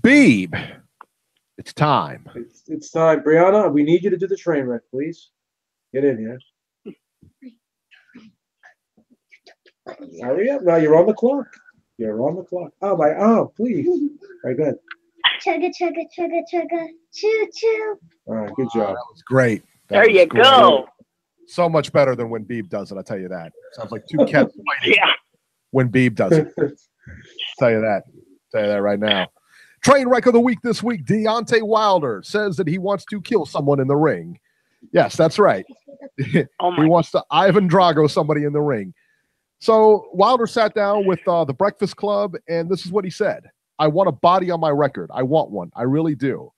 Beeb, it's time.
It's time. Brianna, we need you to do the train wreck, please. Get in here. Hurry up. Now you're on the clock. You're on the clock. Oh, please. Very good.
chugga, chugga, chugga, chugga, choo, choo.
All right, good job.
That was great.
There you go.
So much better than when Beeb does it. I'll tell you that. Sounds like two cats fighting.
Yeah.
When Beeb does it. Tell you that. Tell you that right now. Train wreck of the week this week. Deontay Wilder says that he wants to kill someone in the ring. Yes, that's right. He wants to Ivan Drago somebody in the ring. So Wilder sat down with the Breakfast Club, and this is what he said. I want a body on my record. I want one. I really do.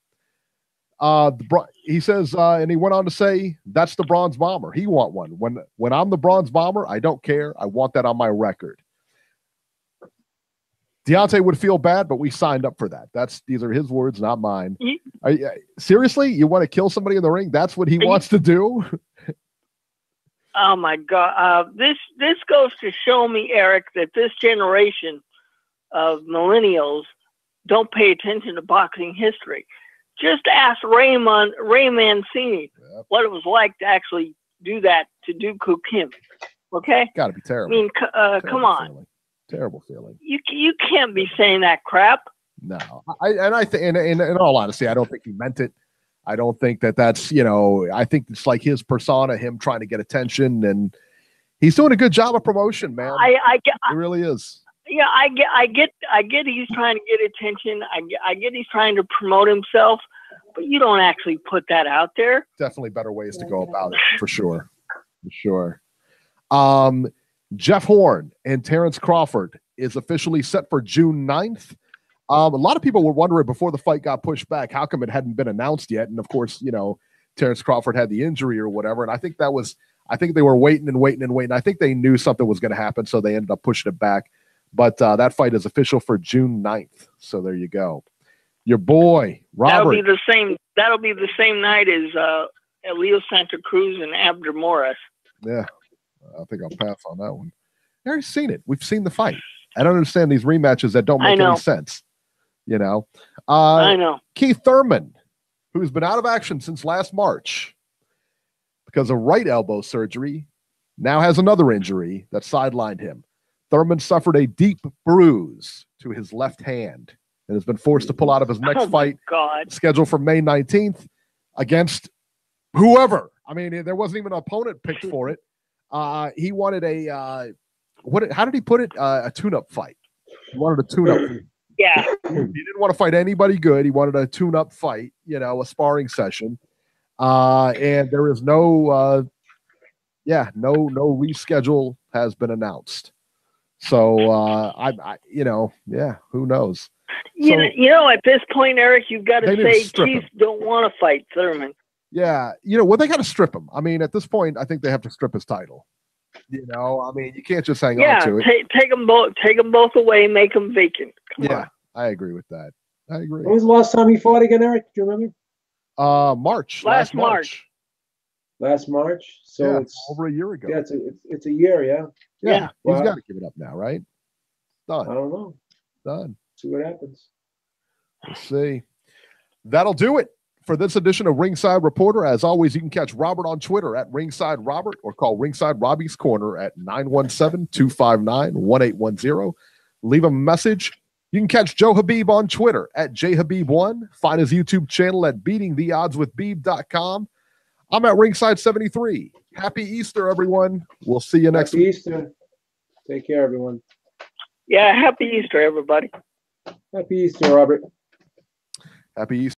He says, and he went on to say, that's the Bronze Bomber. He want one. When I'm the Bronze Bomber, I don't care. I want that on my record. Deontay would feel bad, but we signed up for that. These are his words, not mine. Seriously? You want to kill somebody in the ring? That's what he wants to do?
Oh my God! This goes to show me, Eric, that this generation of millennials don't pay attention to boxing history. Just ask Ray Mancini what it was like to actually do that to Dooku Kim. Okay?
Got to be terrible.
I mean, come on.
Feeling. Terrible feeling.
You can't be saying that crap.
No, I think, in all honesty, I don't think he meant it. I don't think that's, I think it's like his persona, him trying to get attention, and he's doing a good job of promotion, man. He really is.
Yeah, I get he's trying to get attention. I get he's trying to promote himself, but you don't actually put that out there.
Definitely better ways to go about it, for sure. For sure. Jeff Horn and Terrence Crawford is officially set for June 9th. A lot of people were wondering before the fight got pushed back, how come it hadn't been announced yet? And of course, Terrence Crawford had the injury or whatever. And I think they were waiting and waiting and waiting. I think they knew something was going to happen, so they ended up pushing it back. But that fight is official for June 9th. So there you go. Your boy, Robert.
That'll be the same night as Leo Santa Cruz and Abner Morris.
Yeah. I think I'll pass on that one. I've already seen it. We've seen the fight. I don't understand these rematches that don't make any sense. I know. Keith Thurman, who's been out of action since last March because of right elbow surgery, now has another injury that sidelined him. Thurman suffered a deep bruise to his left hand and has been forced to pull out of his next fight, scheduled for May 19th against whoever. I mean, there wasn't even an opponent picked for it. He wanted how did he put it? A tune-up fight. He wanted a tune-up.
Yeah.
He didn't want to fight anybody good. He wanted a tune-up fight, a sparring session. And there is no reschedule has been announced. So who knows?
At this point, Eric, you've got to say Keith don't want to fight Thurman.
Yeah, they got to strip him. I mean, at this point, I think they have to strip his title. I mean, you can't just hang on to it.
Take them both away, make them vacant. Come on.
I agree with that. I agree.
When was the last time he fought again, Eric? Do you remember?
March.
Last March.
Last March. So it's
over a year ago.
Yeah, it's a year. Yeah.
Yeah. He's got to give it up now, right? Done.
I don't know.
Done.
See what happens.
We'll see. That'll do it for this edition of Ringside Reporter. As always, you can catch Robert on Twitter at Ringside Robert or call Ringside Robbie's Corner at 917-259-1810. Leave him a message. You can catch Joe Habib on Twitter at JHabib1. Find his YouTube channel at beatingtheoddswithbeeb.com. I'm at Ringside 73. Happy Easter, everyone. We'll see you next week.
Easter. Take care, everyone.
Yeah, happy Easter, everybody.
Happy Easter, Robert.
Happy Easter.